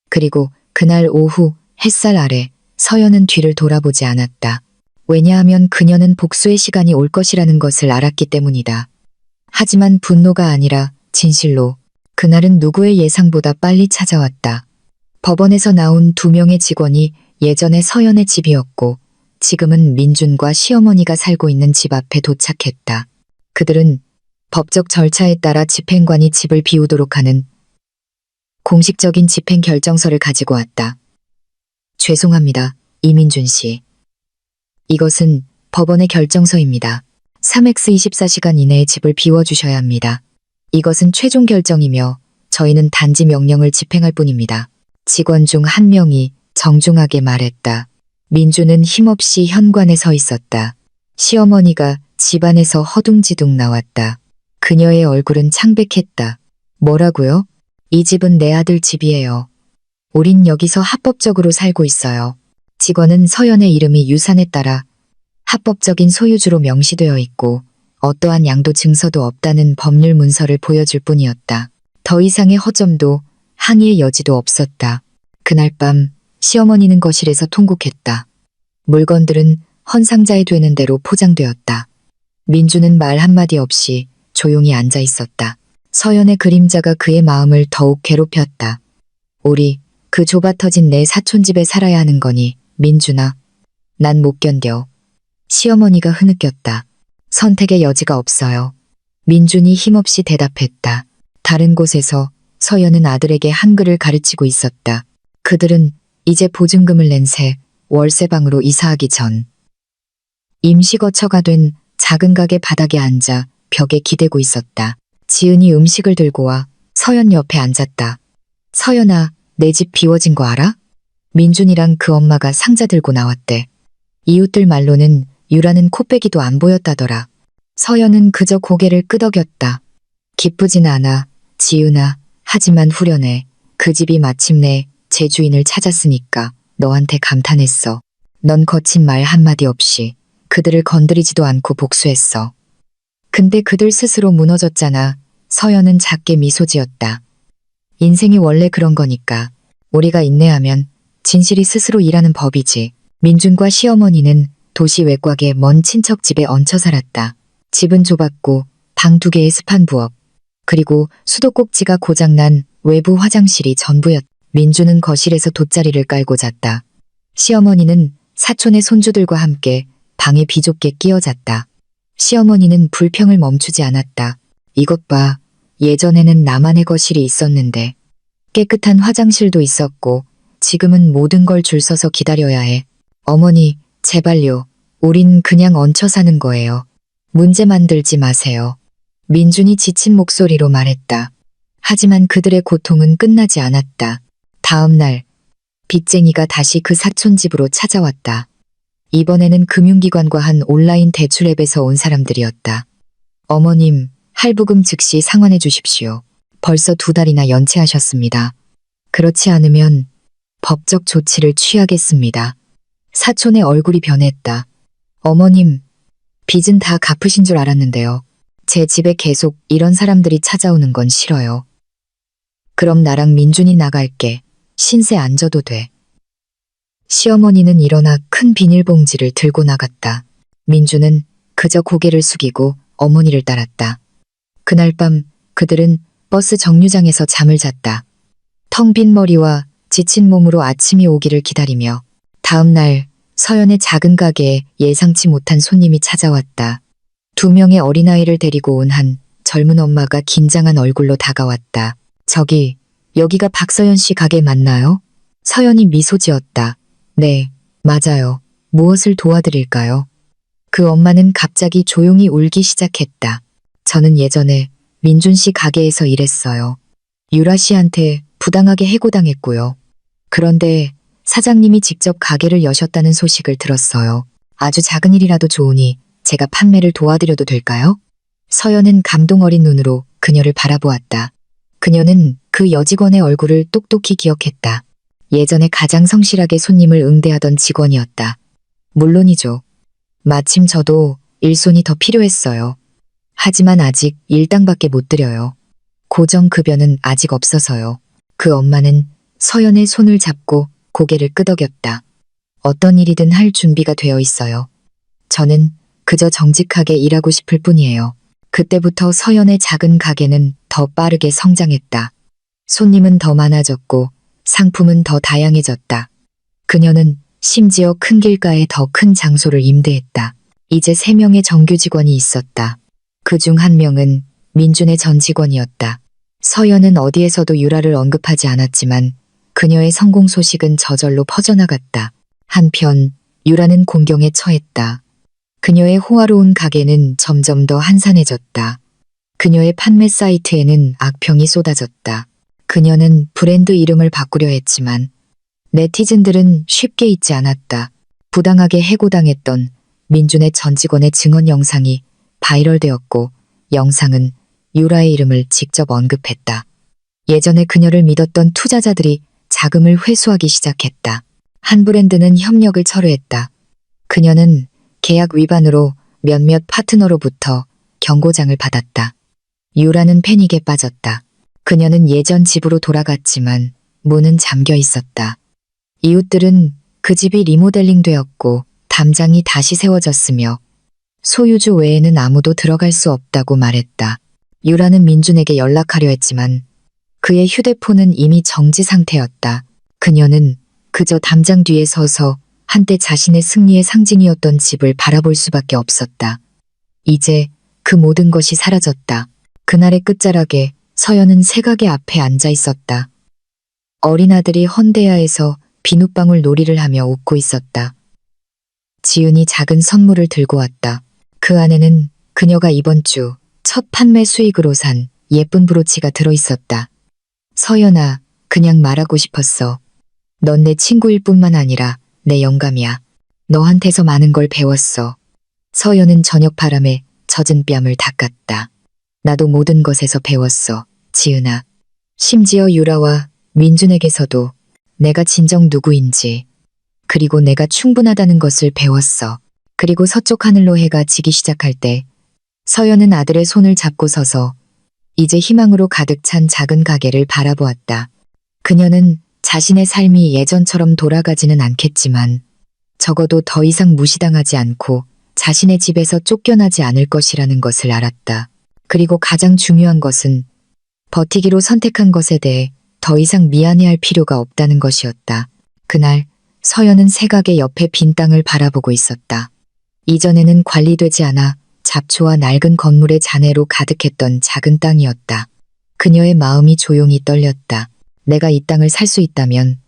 그리고 그날 오후 햇살 아래 서연은 뒤를 돌아보지 않았다. 왜냐하면 그녀는 복수의 시간이 올 것이라는 것을 알았기 때문이다. 하지만 분노가 아니라 진실로 그날은 누구의 예상보다 빨리 찾아왔다. 법원에서 나온 2명의 직원이 예전에 서연의 집이었고 지금은 민준과 시어머니가 살고 있는 집 앞에 도착했다. 그들은 법적 절차에 따라 집행관이 집을 비우도록 하는 공식적인 집행 결정서를 가지고 왔다. 죄송합니다, 이민준 씨. 이것은 법원의 결정서입니다. 3x24시간 이내에 집을 비워주셔야 합니다. 이것은 최종 결정이며 저희는 단지 명령을 집행할 뿐입니다. 직원 중 한 명이 정중하게 말했다. 민주는 힘없이 현관에 서 있었다. 시어머니가 집안에서 허둥지둥 나왔다. 그녀의 얼굴은 창백했다. 뭐라고요? 이 집은 내 아들 집이에요. 우린 여기서 합법적으로 살고 있어요. 직원은 서연의 이름이 유산에 따라 합법적인 소유주로 명시되어 있고 어떠한 양도 증서도 없다는 법률 문서를 보여줄 뿐이었다. 더 이상의 허점도 항의의 여지도 없었다. 그날 밤 시어머니는 거실에서 통곡했다. 물건들은 헌상자에 되는 대로 포장되었다. 민주는 말 한마디 없이 조용히 앉아 있었다. 서연의 그림자가 그의 마음을 더욱 괴롭혔다. 우리 그 좁아터진 내 사촌집에 살아야 하는 거니, 민준아. 난 못 견뎌. 시어머니가 흐느꼈다. 선택의 여지가 없어요. 민준이 힘없이 대답했다. 다른 곳에서 서연은 아들에게 한글을 가르치고 있었다. 그들은 이제 보증금을 낸 새 월세방으로 이사하기 전 임시거처가 된 작은 가게 바닥에 앉아 벽에 기대고 있었다. 지은이 음식을 들고 와 서연 옆에 앉았다. 서연아, 내 집 비워진 거 알아? 민준이랑 그 엄마가 상자 들고 나왔대. 이웃들 말로는 유라는 코빼기도 안 보였다더라. 서연은 그저 고개를 끄덕였다. 기쁘진 않아, 지은아. 하지만 후련해. 그 집이 마침내 제 주인을 찾았으니까 너한테 감탄했어. 넌 거친 말 한마디 없이 그들을 건드리지도 않고 복수했어. 근데 그들 스스로 무너졌잖아. 서연은 작게 미소 지었다. 인생이 원래 그런 거니까. 우리가 인내하면 진실이 스스로 일하는 법이지. 민준과 시어머니는 도시 외곽의 먼 친척집에 얹혀 살았다. 집은 좁았고 방 2개의 습한 부엌, 그리고 수도꼭지가 고장난 외부 화장실이 전부였다. 민주는 거실에서 돗자리를 깔고 잤다. 시어머니는 사촌의 손주들과 함께 방에 비좁게 끼어 잤다. 시어머니는 불평을 멈추지 않았다. 이것 봐. 예전에는 나만의 거실이 있었는데 깨끗한 화장실도 있었고 지금은 모든 걸 줄 서서 기다려야 해. 어머니, 제발요. 우린 그냥 얹혀 사는 거예요. 문제 만들지 마세요. 민준이 지친 목소리로 말했다. 하지만 그들의 고통은 끝나지 않았다. 다음 날, 빚쟁이가 다시 그 사촌 집으로 찾아왔다. 이번에는 금융기관과 한 온라인 대출 앱에서 온 사람들이었다. 어머님, 할부금 즉시 상환해 주십시오. 벌써 2달이나 연체하셨습니다. 그렇지 않으면 법적 조치를 취하겠습니다. 사촌의 얼굴이 변했다. 어머님, 빚은 다 갚으신 줄 알았는데요. 제 집에 계속 이런 사람들이 찾아오는 건 싫어요. 그럼 나랑 민준이 나갈게. 신세 안 져도 돼. 시어머니는 일어나 큰 비닐봉지를 들고 나갔다. 민주는 그저 고개를 숙이고 어머니를 따랐다. 그날 밤 그들은 버스 정류장에서 잠을 잤다. 텅 빈 머리와 지친 몸으로 아침이 오기를 기다리며 다음 날 서연의 작은 가게에 예상치 못한 손님이 찾아왔다. 2명의 어린아이를 데리고 온 한 젊은 엄마가 긴장한 얼굴로 다가왔다. 저기, 여기가 박서연 씨 가게 맞나요? 서연이 미소 지었다. 네, 맞아요. 무엇을 도와드릴까요? 그 엄마는 갑자기 조용히 울기 시작했다. 저는 예전에 민준 씨 가게에서 일했어요. 유라 씨한테 부당하게 해고당했고요. 그런데 사장님이 직접 가게를 여셨다는 소식을 들었어요. 아주 작은 일이라도 좋으니 제가 판매를 도와드려도 될까요? 서연은 감동 어린 눈으로 그녀를 바라보았다. 그녀는 그 여직원의 얼굴을 똑똑히 기억했다. 예전에 가장 성실하게 손님을 응대하던 직원이었다. 물론이죠. 마침 저도 일손이 더 필요했어요. 하지만 아직 일당밖에 못 드려요. 고정급여는 아직 없어서요. 그 엄마는 서연의 손을 잡고 고개를 끄덕였다. 어떤 일이든 할 준비가 되어 있어요. 저는 그저 정직하게 일하고 싶을 뿐이에요. 그때부터 서연의 작은 가게는 더 빠르게 성장했다. 손님은 더 많아졌고 상품은 더 다양해졌다. 그녀는 심지어 큰 길가에 더 큰 장소를 임대했다. 이제 3명의 정규 직원이 있었다. 그중 1명은 민준의 전 직원이었다. 서연은 어디에서도 유라를 언급하지 않았지만 그녀의 성공 소식은 저절로 퍼져나갔다. 한편 유라는 공경에 처했다. 그녀의 호화로운 가게는 점점 더 한산해졌다. 그녀의 판매 사이트에는 악평이 쏟아졌다. 그녀는 브랜드 이름을 바꾸려 했지만 네티즌들은 쉽게 잊지 않았다. 부당하게 해고당했던 민준의 전 직원의 증언 영상이 바이럴되었고 영상은 유라의 이름을 직접 언급했다. 예전에 그녀를 믿었던 투자자들이 자금을 회수하기 시작했다. 한 브랜드는 협력을 철회했다. 그녀는 계약 위반으로 몇몇 파트너로부터 경고장을 받았다. 유라는 패닉에 빠졌다. 그녀는 예전 집으로 돌아갔지만 문은 잠겨 있었다. 이웃들은 그 집이 리모델링 되었고 담장이 다시 세워졌으며 소유주 외에는 아무도 들어갈 수 없다고 말했다. 유라는 민준에게 연락하려 했지만 그의 휴대폰은 이미 정지 상태였다. 그녀는 그저 담장 뒤에 서서 한때 자신의 승리의 상징이었던 집을 바라볼 수밖에 없었다. 이제 그 모든 것이 사라졌다. 그날의 끝자락에 서연은 새가게 앞에 앉아 있었다. 어린아들이 헌대야에서 비눗방울 놀이를 하며 웃고 있었다. 지은이 작은 선물을 들고 왔다. 그 안에는 그녀가 이번 주 첫 판매 수익으로 산 예쁜 브로치가 들어있었다. 서연아, 그냥 말하고 싶었어. 넌 내 친구일 뿐만 아니라 내 영감이야. 너한테서 많은 걸 배웠어. 서연은 저녁 바람에 젖은 뺨을 닦았다. 나도 모든 것에서 배웠어, 지은아. 심지어 유라와 민준에게서도 내가 진정 누구인지, 그리고 내가 충분하다는 것을 배웠어. 그리고 서쪽 하늘로 해가 지기 시작할 때 서연은 아들의 손을 잡고 서서 이제 희망으로 가득 찬 작은 가게를 바라보았다. 그녀는 자신의 삶이 예전처럼 돌아가지는 않겠지만 적어도 더 이상 무시당하지 않고 자신의 집에서 쫓겨나지 않을 것이라는 것을 알았다. 그리고 가장 중요한 것은 버티기로 선택한 것에 대해 더 이상 미안해할 필요가 없다는 것이었다. 그날 서연은 새가게 옆에 빈 땅을 바라보고 있었다. 이전에는 관리되지 않아 잡초와 낡은 건물의 잔해로 가득했던 작은 땅이었다. 그녀의 마음이 조용히 떨렸다. 내가 이 땅을 살 수 있다면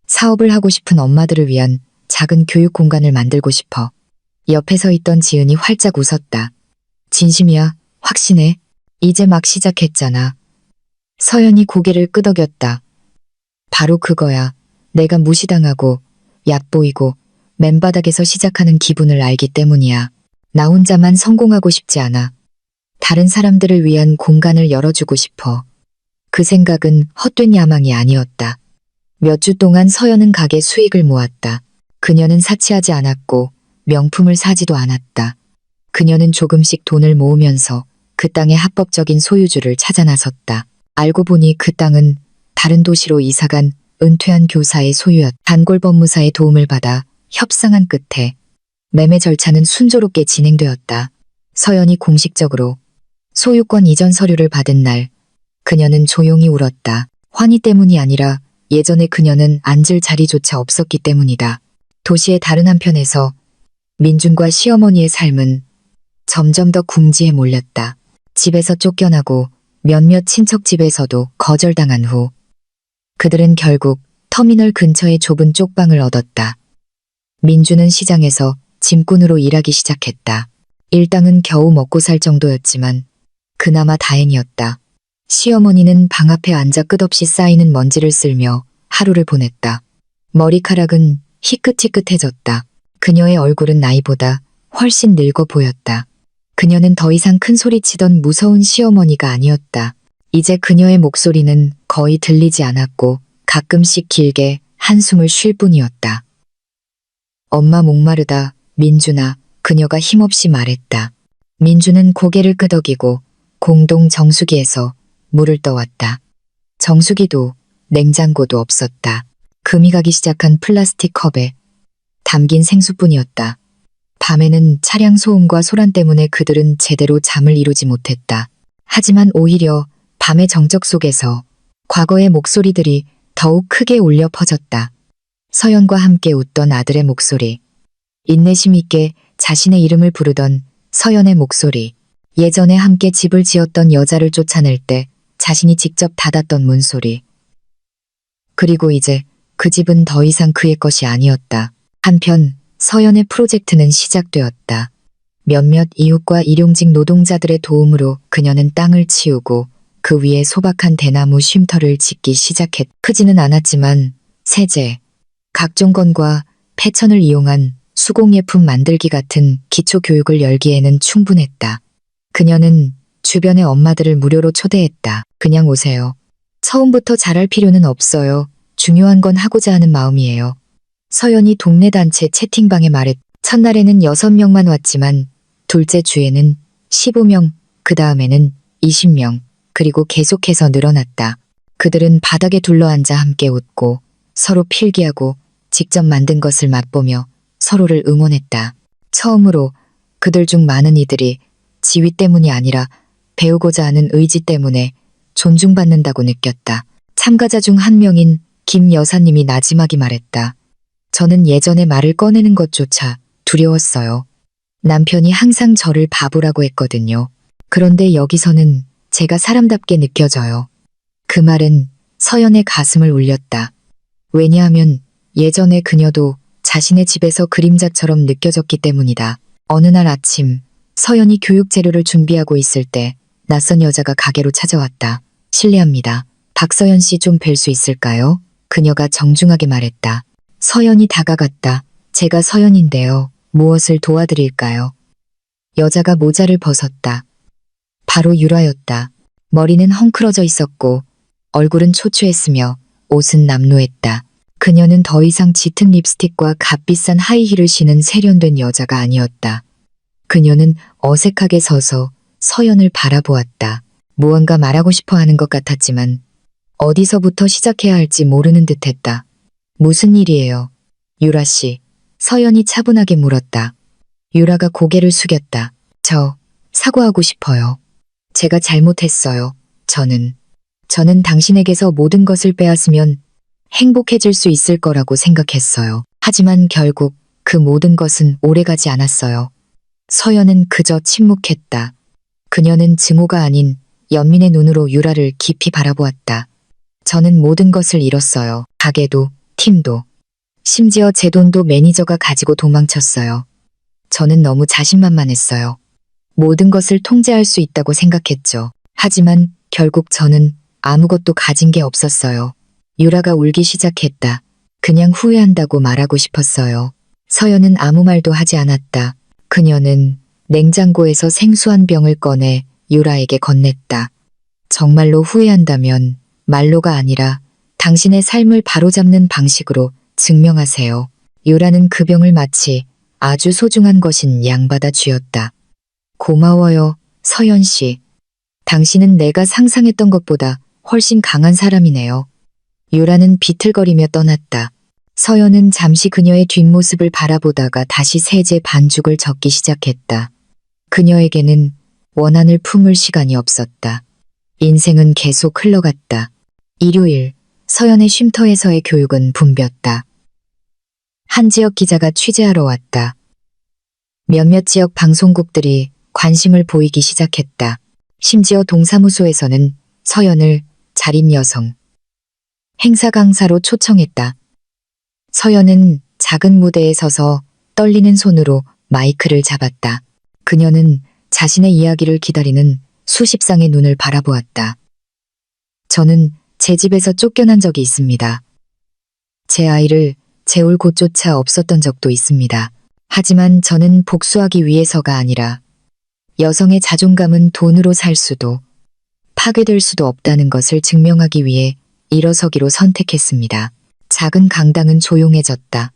사업을 하고 싶은 엄마들을 위한 작은 교육 공간을 만들고 싶어. 옆에 서 있던 지은이 활짝 웃었다. 진심이야, 확신해. 이제 막 시작했잖아. 서연이 고개를 끄덕였다. 바로 그거야. 내가 무시당하고 얕보이고 맨바닥에서 시작하는 기분을 알기 때문이야. 나 혼자만 성공하고 싶지 않아. 다른 사람들을 위한 공간을 열어주고 싶어. 그 생각은 헛된 야망이 아니었다. 몇 주 동안 서연은 가게 수익을 모았다. 그녀는 사치하지 않았고 명품을 사지도 않았다. 그녀는 조금씩 돈을 모으면서 그 땅의 합법적인 소유주를 찾아 나섰다. 알고 보니 그 땅은 다른 도시로 이사간 은퇴한 교사의 소유였. 단골 법무사의 도움을 받아 협상한 끝에 매매 절차는 순조롭게 진행되었다. 서연이 공식적으로 소유권 이전 서류를 받은 날 그녀는 조용히 울었다. 환희 때문이 아니라 예전에 그녀는 앉을 자리조차 없었기 때문이다. 도시의 다른 한편에서 민준과 시어머니의 삶은 점점 더 궁지에 몰렸다. 집에서 쫓겨나고 몇몇 친척 집에서도 거절당한 후 그들은 결국 터미널 근처의 좁은 쪽방을 얻었다. 민준은 시장에서 짐꾼으로 일하기 시작했다. 일당은 겨우 먹고 살 정도였지만 그나마 다행이었다. 시어머니는 방 앞에 앉아 끝없이 쌓이는 먼지를 쓸며 하루를 보냈다. 머리카락은 희끗희끗해졌다. 그녀의 얼굴은 나이보다 훨씬 늙어 보였다. 그녀는 더 이상 큰 소리치던 무서운 시어머니가 아니었다. 이제 그녀의 목소리는 거의 들리지 않았고 가끔씩 길게 한숨을 쉴 뿐이었다. 엄마 목마르다, 민준아, 그녀가 힘없이 말했다. 민준은 고개를 끄덕이고 공동 정수기에서 물을 떠왔다. 정수기도 냉장고도 없었다. 금이 가기 시작한 플라스틱 컵에 담긴 생수뿐이었다. 밤에는 차량 소음과 소란 때문에 그들은 제대로 잠을 이루지 못했다. 하지만 오히려 밤의 정적 속에서 과거의 목소리들이 더욱 크게 울려 퍼졌다. 서연과 함께 웃던 아들의 목소리, 인내심 있게 자신의 이름을 부르던 서연의 목소리, 예전에 함께 집을 지었던 여자를 쫓아낼 때 자신이 직접 닫았던 문소리. 그리고 이제 그 집은 더 이상 그의 것이 아니었다. 한편 서연의 프로젝트는 시작되었다. 몇몇 이웃과 일용직 노동자들의 도움으로 그녀는 땅을 치우고 그 위에 소박한 대나무 쉼터를 짓기 시작했다. 크지는 않았지만 세제, 각종 건과 폐천을 이용한 수공예품 만들기 같은 기초 교육을 열기에는 충분했다. 그녀는 주변의 엄마들을 무료로 초대했다. 그냥 오세요. 처음부터 잘할 필요는 없어요. 중요한 건 하고자 하는 마음이에요. 서연이 동네 단체 채팅방에 말했. 첫날에는 6명만 왔지만 둘째 주에는 15명, 그 다음에는 20명, 그리고 계속해서 늘어났다. 그들은 바닥에 둘러앉아 함께 웃고 서로 필기하고 직접 만든 것을 맛보며 서로를 응원했다. 처음으로 그들 중 많은 이들이 지위 때문이 아니라 배우고자 하는 의지 때문에 존중받는다고 느꼈다. 참가자 중 한 명인 김 여사님이 나지막이 말했다. 저는 예전에 말을 꺼내는 것조차 두려웠어요. 남편이 항상 저를 바보라고 했거든요. 그런데 여기서는 제가 사람답게 느껴져요. 그 말은 서연의 가슴을 울렸다. 왜냐하면 예전에 그녀도 자신의 집에서 그림자처럼 느껴졌기 때문이다. 어느 날 아침 서연이 교육 재료를 준비하고 있을 때 낯선 여자가 가게로 찾아왔다. 실례합니다. 박서연 씨 좀 뵐 수 있을까요? 그녀가 정중하게 말했다. 서연이 다가갔다. 제가 서연인데요. 무엇을 도와드릴까요? 여자가 모자를 벗었다. 바로 유라였다. 머리는 헝클어져 있었고 얼굴은 초췌했으며 옷은 남루했다. 그녀는 더 이상 짙은 립스틱과 값비싼 하이힐을 신은 세련된 여자가 아니었다. 그녀는 어색하게 서서 서연을 바라보았다. 무언가 말하고 싶어 하는 것 같았지만 어디서부터 시작해야 할지 모르는 듯했다. 무슨 일이에요? 유라 씨. 서연이 차분하게 물었다. 유라가 고개를 숙였다. 저 사과하고 싶어요. 제가 잘못했어요. 저는 당신에게서 모든 것을 빼앗으면 행복해질 수 있을 거라고 생각했어요. 하지만 결국 그 모든 것은 오래가지 않았어요. 서연은 그저 침묵했다. 그녀는 증오가 아닌 연민의 눈으로 유라를 깊이 바라보았다. 저는 모든 것을 잃었어요. 가게도, 팀도, 심지어 제 돈도 매니저가 가지고 도망쳤어요. 저는 너무 자신만만했어요. 모든 것을 통제할 수 있다고 생각했죠. 하지만 결국 저는 아무것도 가진 게 없었어요. 유라가 울기 시작했다. 그냥 후회한다고 말하고 싶었어요. 서연은 아무 말도 하지 않았다. 그녀는 냉장고에서 생수 한 병을 꺼내 유라에게 건넸다. 정말로 후회한다면 말로가 아니라 당신의 삶을 바로잡는 방식으로 증명하세요. 유라는 그 병을 마치 아주 소중한 것인 양받아 쥐었다. 고마워요, 서연 씨. 당신은 내가 상상했던 것보다 훨씬 강한 사람이네요. 유라는 비틀거리며 떠났다. 서연은 잠시 그녀의 뒷모습을 바라보다가 다시 세제 반죽을 적기 시작했다. 그녀에게는 원한을 품을 시간이 없었다. 인생은 계속 흘러갔다. 일요일, 서연의 쉼터에서의 교육은 붐볐다. 한 지역 기자가 취재하러 왔다. 몇몇 지역 방송국들이 관심을 보이기 시작했다. 심지어 동사무소에서는 서연을 자립 여성, 행사 강사로 초청했다. 서연은 작은 무대에 서서 떨리는 손으로 마이크를 잡았다. 그녀는 자신의 이야기를 기다리는 수십 쌍의 눈을 바라보았다. 저는 제 집에서 쫓겨난 적이 있습니다. 제 아이를 재울 곳조차 없었던 적도 있습니다. 하지만 저는 복수하기 위해서가 아니라 여성의 자존감은 돈으로 살 수도 파괴될 수도 없다는 것을 증명하기 위해 일어서기로 선택했습니다. 작은 강당은 조용해졌다.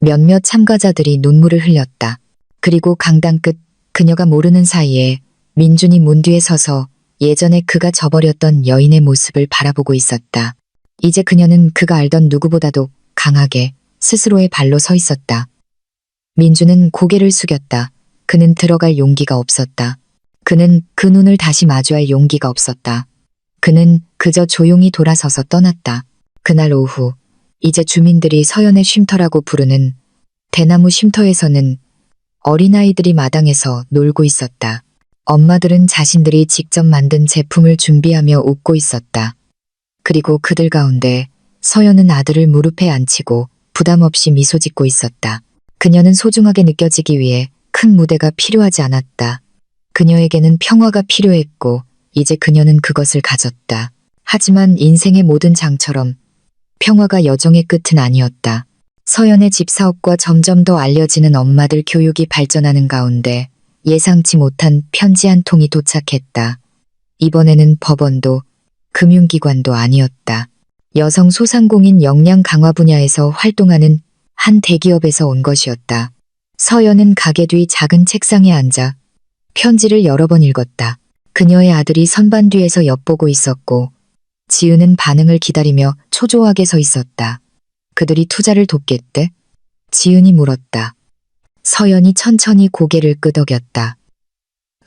몇몇 참가자들이 눈물을 흘렸다. 그리고 강당 끝 그녀가 모르는 사이에 민준이 문 뒤에 서서 예전에 그가 저버렸던 여인의 모습을 바라보고 있었다. 이제 그녀는 그가 알던 누구보다도 강하게 스스로의 발로 서 있었다. 민준은 고개를 숙였다. 그는 들어갈 용기가 없었다. 그는 그 눈을 다시 마주할 용기가 없었다. 그는 그저 조용히 돌아서서 떠났다. 그날 오후, 이제 주민들이 서연의 쉼터라고 부르는 대나무 쉼터에서는 어린아이들이 마당에서 놀고 있었다. 엄마들은 자신들이 직접 만든 제품을 준비하며 웃고 있었다. 그리고 그들 가운데 서연은 아들을 무릎에 앉히고 부담 없이 미소 짓고 있었다. 그녀는 소중하게 느껴지기 위해 큰 무대가 필요하지 않았다. 그녀에게는 평화가 필요했고 이제 그녀는 그것을 가졌다. 하지만 인생의 모든 장처럼 평화가 여정의 끝은 아니었다. 서연의 집 사업과 점점 더 알려지는 엄마들 교육이 발전하는 가운데 예상치 못한 편지 한 통이 도착했다. 이번에는 법원도 금융기관도 아니었다. 여성 소상공인 역량 강화 분야에서 활동하는 한 대기업에서 온 것이었다. 서연은 가게 뒤 작은 책상에 앉아 편지를 여러 번 읽었다. 그녀의 아들이 선반 뒤에서 엿보고 있었고 지은은 반응을 기다리며 초조하게 서 있었다. 그들이 투자를 돕겠대? 지은이 물었다. 서연이 천천히 고개를 끄덕였다.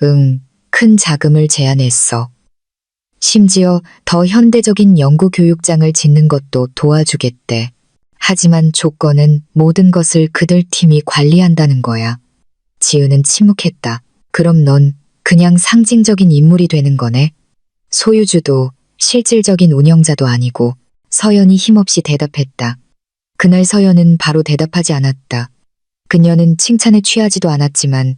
응, 큰 자금을 제안했어. 심지어 더 현대적인 연구 교육장을 짓는 것도 도와주겠대. 하지만 조건은 모든 것을 그들 팀이 관리한다는 거야. 지은은 침묵했다. 그럼 넌 그냥 상징적인 인물이 되는 거네. 소유주도 실질적인 운영자도 아니고. 서연이 힘없이 대답했다. 그날 서연은 바로 대답하지 않았다. 그녀는 칭찬에 취하지도 않았지만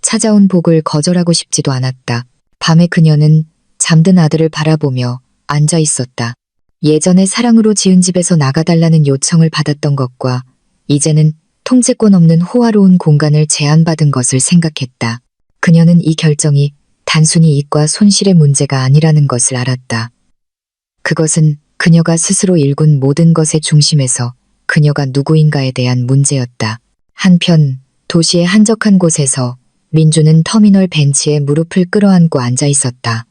찾아온 복을 거절하고 싶지도 않았다. 밤에 그녀는 잠든 아들을 바라보며 앉아 있었다. 예전에 사랑으로 지은 집에서 나가달라는 요청을 받았던 것과 이제는 통제권 없는 호화로운 공간을 제안받은 것을 생각했다. 그녀는 이 결정이 단순히 이익과 손실의 문제가 아니라는 것을 알았다. 그것은 그녀가 스스로 일군 모든 것의 중심에서 그녀가 누구인가에 대한 문제였다. 한편 도시의 한적한 곳에서 민주는 터미널 벤치에 무릎을 끌어안고 앉아 있었다.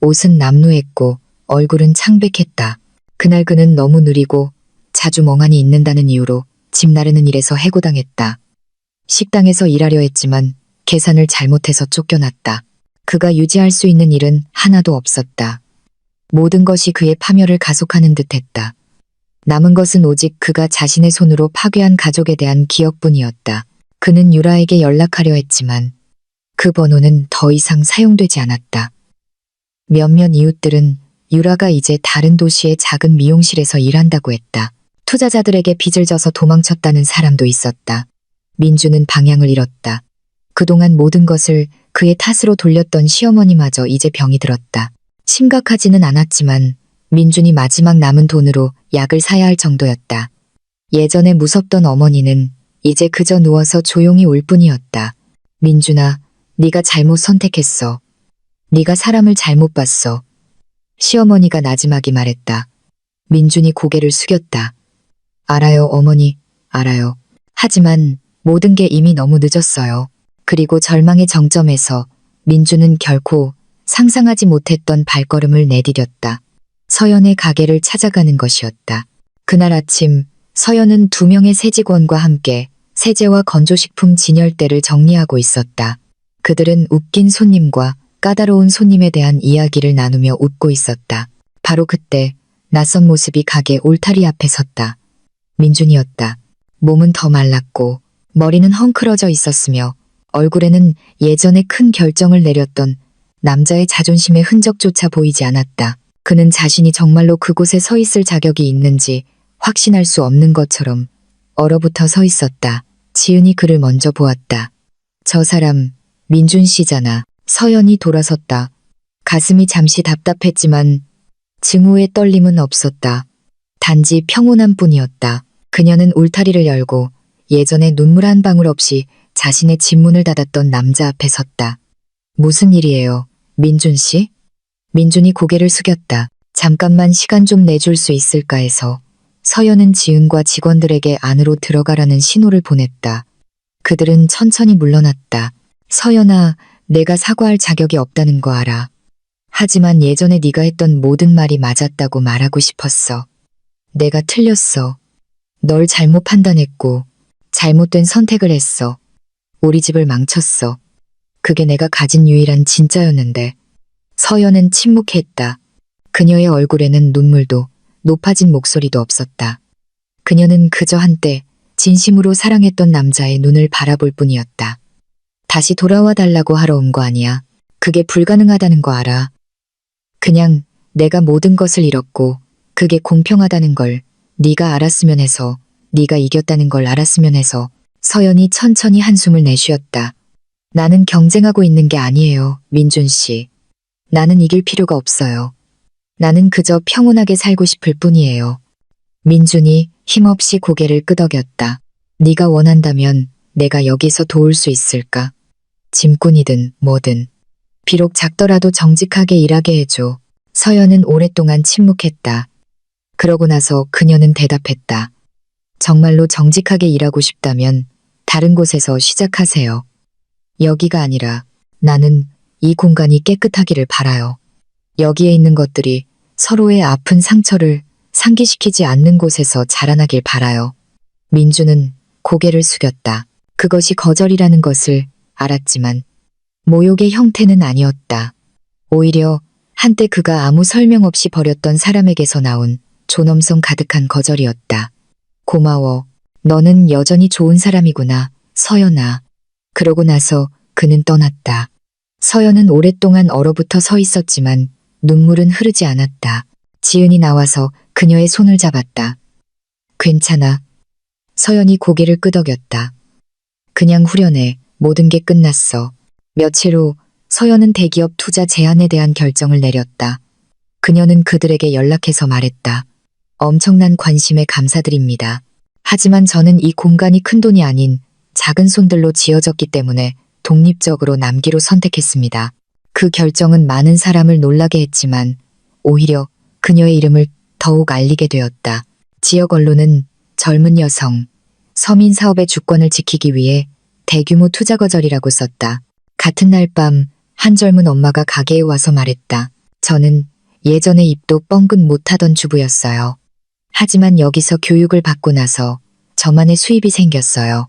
옷은 남루했고 얼굴은 창백했다. 그날 그는 너무 느리고 자주 멍하니 있는다는 이유로 집 나르는 일에서 해고당했다. 식당에서 일하려 했지만 계산을 잘못해서 쫓겨났다. 그가 유지할 수 있는 일은 하나도 없었다. 모든 것이 그의 파멸을 가속하는 듯했다. 남은 것은 오직 그가 자신의 손으로 파괴한 가족에 대한 기억뿐이었다. 그는 유라에게 연락하려 했지만 그 번호는 더 이상 사용되지 않았다. 몇몇 이웃들은 유라가 이제 다른 도시의 작은 미용실에서 일한다고 했다. 투자자들에게 빚을 져서 도망쳤다는 사람도 있었다. 민주는 방향을 잃었다. 그동안 모든 것을 그의 탓으로 돌렸던 시어머니마저 이제 병이 들었다. 심각하지는 않았지만 민준이 마지막 남은 돈으로 약을 사야 할 정도였다. 예전에 무섭던 어머니는 이제 그저 누워서 조용히 울 뿐이었다. 민준아, 네가 잘못 선택했어. 네가 사람을 잘못 봤어. 시어머니가 나지막이 말했다. 민준이 고개를 숙였다. 알아요, 어머니, 알아요. 하지만 모든 게 이미 너무 늦었어요. 그리고 절망의 정점에서 민준은 결코 상상하지 못했던 발걸음을 내디뎠다. 서연의 가게를 찾아가는 것이었다. 그날 아침 서연은 2명의 새 직원과 함께 세제와 건조식품 진열대를 정리하고 있었다. 그들은 웃긴 손님과 까다로운 손님에 대한 이야기를 나누며 웃고 있었다. 바로 그때 낯선 모습이 가게 울타리 앞에 섰다. 민준이었다. 몸은 더 말랐고 머리는 헝클어져 있었으며 얼굴에는 예전에 큰 결정을 내렸던 남자의 자존심의 흔적조차 보이지 않았다. 그는 자신이 정말로 그곳에 서 있을 자격이 있는지 확신할 수 없는 것처럼 얼어붙어 서 있었다. 지은이 그를 먼저 보았다. 저 사람 민준 씨잖아. 서연이 돌아섰다. 가슴이 잠시 답답했지만 증오의 떨림은 없었다. 단지 평온한 뿐이었다. 그녀는 울타리를 열고 예전에 눈물 한 방울 없이 자신의 집문을 닫았던 남자 앞에 섰다. 무슨 일이에요, 민준 씨? 민준이 고개를 숙였다. 잠깐만 시간 좀 내줄 수 있을까 해서. 서연은 지은과 직원들에게 안으로 들어가라는 신호를 보냈다. 그들은 천천히 물러났다. 서연아, 내가 사과할 자격이 없다는 거 알아. 하지만 예전에 네가 했던 모든 말이 맞았다고 말하고 싶었어. 내가 틀렸어. 널 잘못 판단했고 잘못된 선택을 했어. 우리 집을 망쳤어. 그게 내가 가진 유일한 진짜였는데. 서연은 침묵했다. 그녀의 얼굴에는 눈물도 높아진 목소리도 없었다. 그녀는 그저 한때 진심으로 사랑했던 남자의 눈을 바라볼 뿐이었다. 다시 돌아와 달라고 하러 온 거 아니야. 그게 불가능하다는 거 알아. 그냥 내가 모든 것을 잃었고 그게 공평하다는 걸 네가 알았으면 해서, 네가 이겼다는 걸 알았으면 해서. 서연이 천천히 한숨을 내쉬었다. 나는 경쟁하고 있는 게 아니에요, 민준 씨. 나는 이길 필요가 없어요. 나는 그저 평온하게 살고 싶을 뿐이에요. 민준이 힘없이 고개를 끄덕였다. 네가 원한다면 내가 여기서 도울 수 있을까? 짐꾼이든 뭐든. 비록 작더라도 정직하게 일하게 해줘. 서연은 오랫동안 침묵했다. 그러고 나서 그녀는 대답했다. 정말로 정직하게 일하고 싶다면 다른 곳에서 시작하세요. 여기가 아니라 나는 이 공간이 깨끗하기를 바라요. 여기에 있는 것들이 서로의 아픈 상처를 상기시키지 않는 곳에서 자라나길 바라요. 민주는 고개를 숙였다. 그것이 거절이라는 것을 알았지만 모욕의 형태는 아니었다. 오히려 한때 그가 아무 설명 없이 버렸던 사람에게서 나온 존엄성 가득한 거절이었다. 고마워. 너는 여전히 좋은 사람이구나, 서연아. 그러고 나서 그는 떠났다. 서연은 오랫동안 얼어붙어 서 있었지만 눈물은 흐르지 않았다. 지은이 나와서 그녀의 손을 잡았다. 괜찮아. 서연이 고개를 끄덕였다. 그냥 후련해. 모든 게 끝났어. 며칠 후 서연은 대기업 투자 제안에 대한 결정을 내렸다. 그녀는 그들에게 연락해서 말했다. 엄청난 관심에 감사드립니다. 하지만 저는 이 공간이 큰돈이 아닌 작은 손들로 지어졌기 때문에 독립적으로 남기로 선택했습니다. 그 결정은 많은 사람을 놀라게 했지만 오히려 그녀의 이름을 더욱 알리게 되었다. 지역 언론은 젊은 여성, 서민 사업의 주권을 지키기 위해 대규모 투자 거절이라고 썼다. 같은 날 밤 한 젊은 엄마가 가게에 와서 말했다. 저는 예전에 입도 뻥긋 못하던 주부였어요. 하지만 여기서 교육을 받고 나서 저만의 수입이 생겼어요.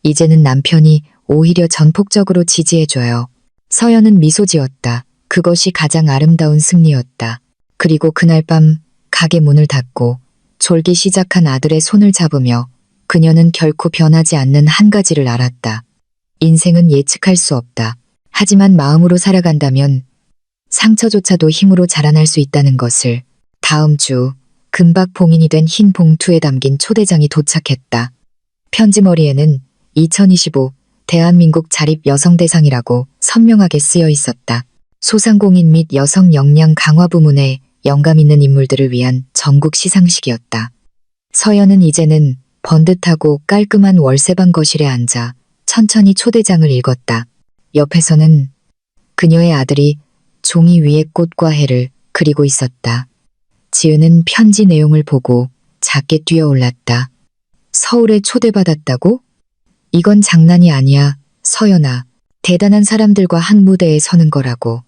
이제는 남편이 오히려 전폭적으로 지지해줘요. 서연은 미소 지었다. 그것이 가장 아름다운 승리였다. 그리고 그날 밤 가게 문을 닫고 졸기 시작한 아들의 손을 잡으며 그녀는 결코 변하지 않는 한 가지를 알았다. 인생은 예측할 수 없다. 하지만 마음으로 살아간다면 상처조차도 힘으로 자라날 수 있다는 것을. 다음 주 금박 봉인이 된 흰 봉투에 담긴 초대장이 도착했다. 편지머리에는 2025 대한민국 자립여성대상이라고 선명하게 쓰여 있었다. 소상공인 및 여성 역량 강화 부문에 영감 있는 인물들을 위한 전국 시상식이었다. 서연은 이제는 번듯하고 깔끔한 월세방 거실에 앉아 천천히 초대장을 읽었다. 옆에서는 그녀의 아들이 종이 위에 꽃과 해를 그리고 있었다. 지은은 편지 내용을 보고 작게 뛰어올랐다. 서울에 초대받았다고? 이건 장난이 아니야, 서연아. 대단한 사람들과 한 무대에 서는 거라고.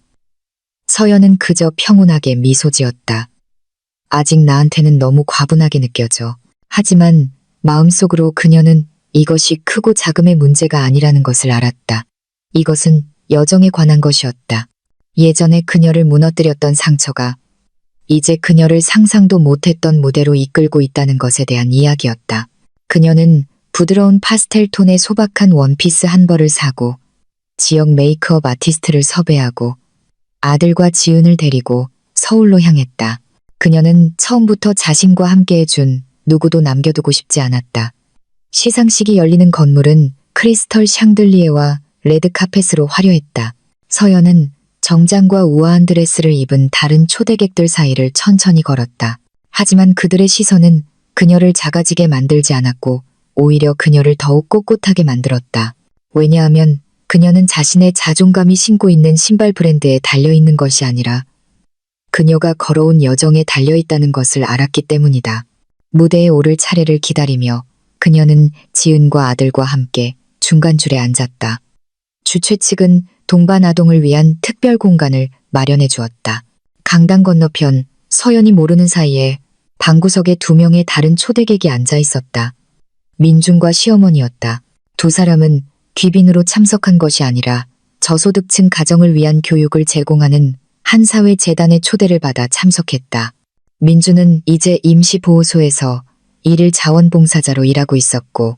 서연은 그저 평온하게 미소 지었다. 아직 나한테는 너무 과분하게 느껴져. 하지만 마음속으로 그녀는 이것이 크고 작음의 문제가 아니라는 것을 알았다. 이것은 여정에 관한 것이었다. 예전에 그녀를 무너뜨렸던 상처가 이제 그녀를 상상도 못했던 무대로 이끌고 있다는 것에 대한 이야기였다. 그녀는 부드러운 파스텔 톤의 소박한 원피스 한 벌을 사고 지역 메이크업 아티스트를 섭외하고 아들과 지은을 데리고 서울로 향했다. 그녀는 처음부터 자신과 함께 해준 누구도 남겨두고 싶지 않았다. 시상식이 열리는 건물은 크리스털 샹들리에와 레드 카펫으로 화려했다. 서연은 정장과 우아한 드레스를 입은 다른 초대객들 사이를 천천히 걸었다. 하지만 그들의 시선은 그녀를 작아지게 만들지 않았고 오히려 그녀를 더욱 꼿꼿하게 만들었다. 왜냐하면 그녀는 자신의 자존감이 신고 있는 신발 브랜드에 달려있는 것이 아니라 그녀가 걸어온 여정에 달려있다는 것을 알았기 때문이다. 무대에 오를 차례를 기다리며 그녀는 지은과 아들과 함께 중간줄에 앉았다. 주최 측은 동반 아동을 위한 특별 공간을 마련해 주었다. 강당 건너편 서연이 모르는 사이에 방구석에 2명의 다른 초대객이 앉아 있었다. 민준과 시어머니였다. 두 사람은 귀빈으로 참석한 것이 아니라 저소득층 가정을 위한 교육을 제공하는 한 사회 재단의 초대를 받아 참석했다. 민준은 이제 임시보호소에서 일일 자원봉사자로 일하고 있었고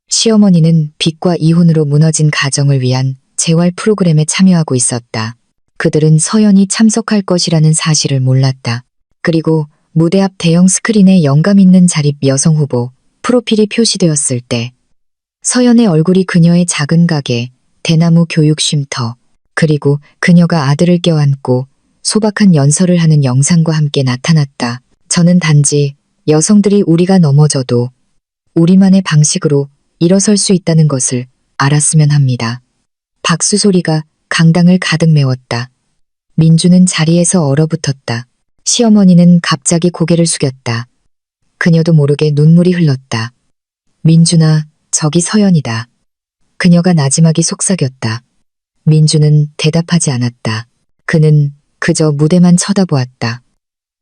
시어머니는 빚과 이혼으로 무너진 가정을 위한 재활 프로그램에 참여하고 있었다. 그들은 서연이 참석할 것이라는 사실을 몰랐다. 그리고 무대 앞 대형 스크린에 영감 있는 자립 여성 후보 프로필이 표시되었을 때 서연의 얼굴이 그녀의 작은 가게, 대나무 교육 쉼터, 그리고 그녀가 아들을 껴안고 소박한 연설을 하는 영상과 함께 나타났다. 저는 단지 여성들이 우리가 넘어져도 우리만의 방식으로 일어설 수 있다는 것을 알았으면 합니다. 박수 소리가 강당을 가득 메웠다. 민주는 자리에서 얼어붙었다. 시어머니는 갑자기 고개를 숙였다. 그녀도 모르게 눈물이 흘렀다. 민준아, 저기 서연이다. 그녀가 나지막이 속삭였다. 민주는 대답하지 않았다. 그는 그저 무대만 쳐다보았다.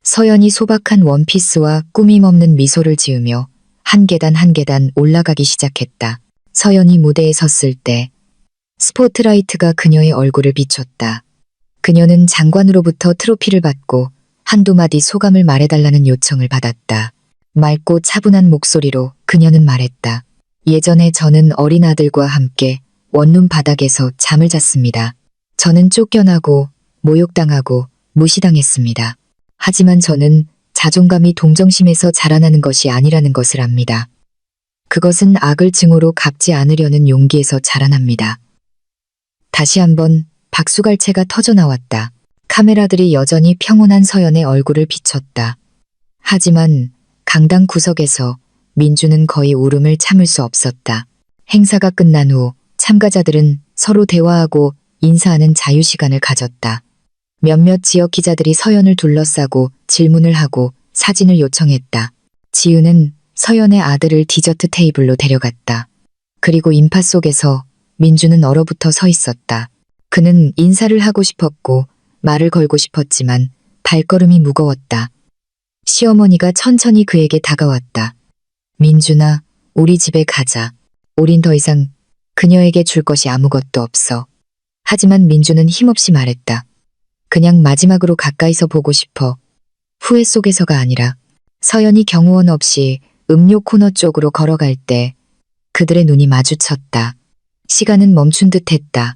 서연이 소박한 원피스와 꾸밈 없는 미소를 지으며 한 계단 한 계단 올라가기 시작했다. 서연이 무대에 섰을 때 스포트라이트가 그녀의 얼굴을 비췄다. 그녀는 장관으로부터 트로피를 받고 한두 마디 소감을 말해달라는 요청을 받았다. 맑고 차분한 목소리로 그녀는 말했다. 예전에 저는 어린 아들과 함께 원룸 바닥에서 잠을 잤습니다. 저는 쫓겨나고 모욕당하고 무시당했습니다. 하지만 저는 자존감이 동정심에서 자라나는 것이 아니라는 것을 압니다. 그것은 악을 증오로 갚지 않으려는 용기에서 자라납니다. 다시 한번 박수갈채가 터져나왔다. 카메라들이 여전히 평온한 서연의 얼굴을 비췄다. 하지만 강당 구석에서 민주는 거의 울음을 참을 수 없었다. 행사가 끝난 후 참가자들은 서로 대화하고 인사하는 자유시간을 가졌다. 몇몇 지역 기자들이 서연을 둘러싸고 질문을 하고 사진을 요청했다. 지은은 서연의 아들을 디저트 테이블로 데려갔다. 그리고 인파 속에서 민주는 얼어붙어 서 있었다. 그는 인사를 하고 싶었고 말을 걸고 싶었지만 발걸음이 무거웠다. 시어머니가 천천히 그에게 다가왔다. 민준아, 우리 집에 가자. 우린 더 이상 그녀에게 줄 것이 아무것도 없어. 하지만 민주는 힘없이 말했다. 그냥 마지막으로 가까이서 보고 싶어. 후회 속에서가 아니라. 서연이 경호원 없이 음료 코너 쪽으로 걸어갈 때 그들의 눈이 마주쳤다. 시간은 멈춘 듯 했다.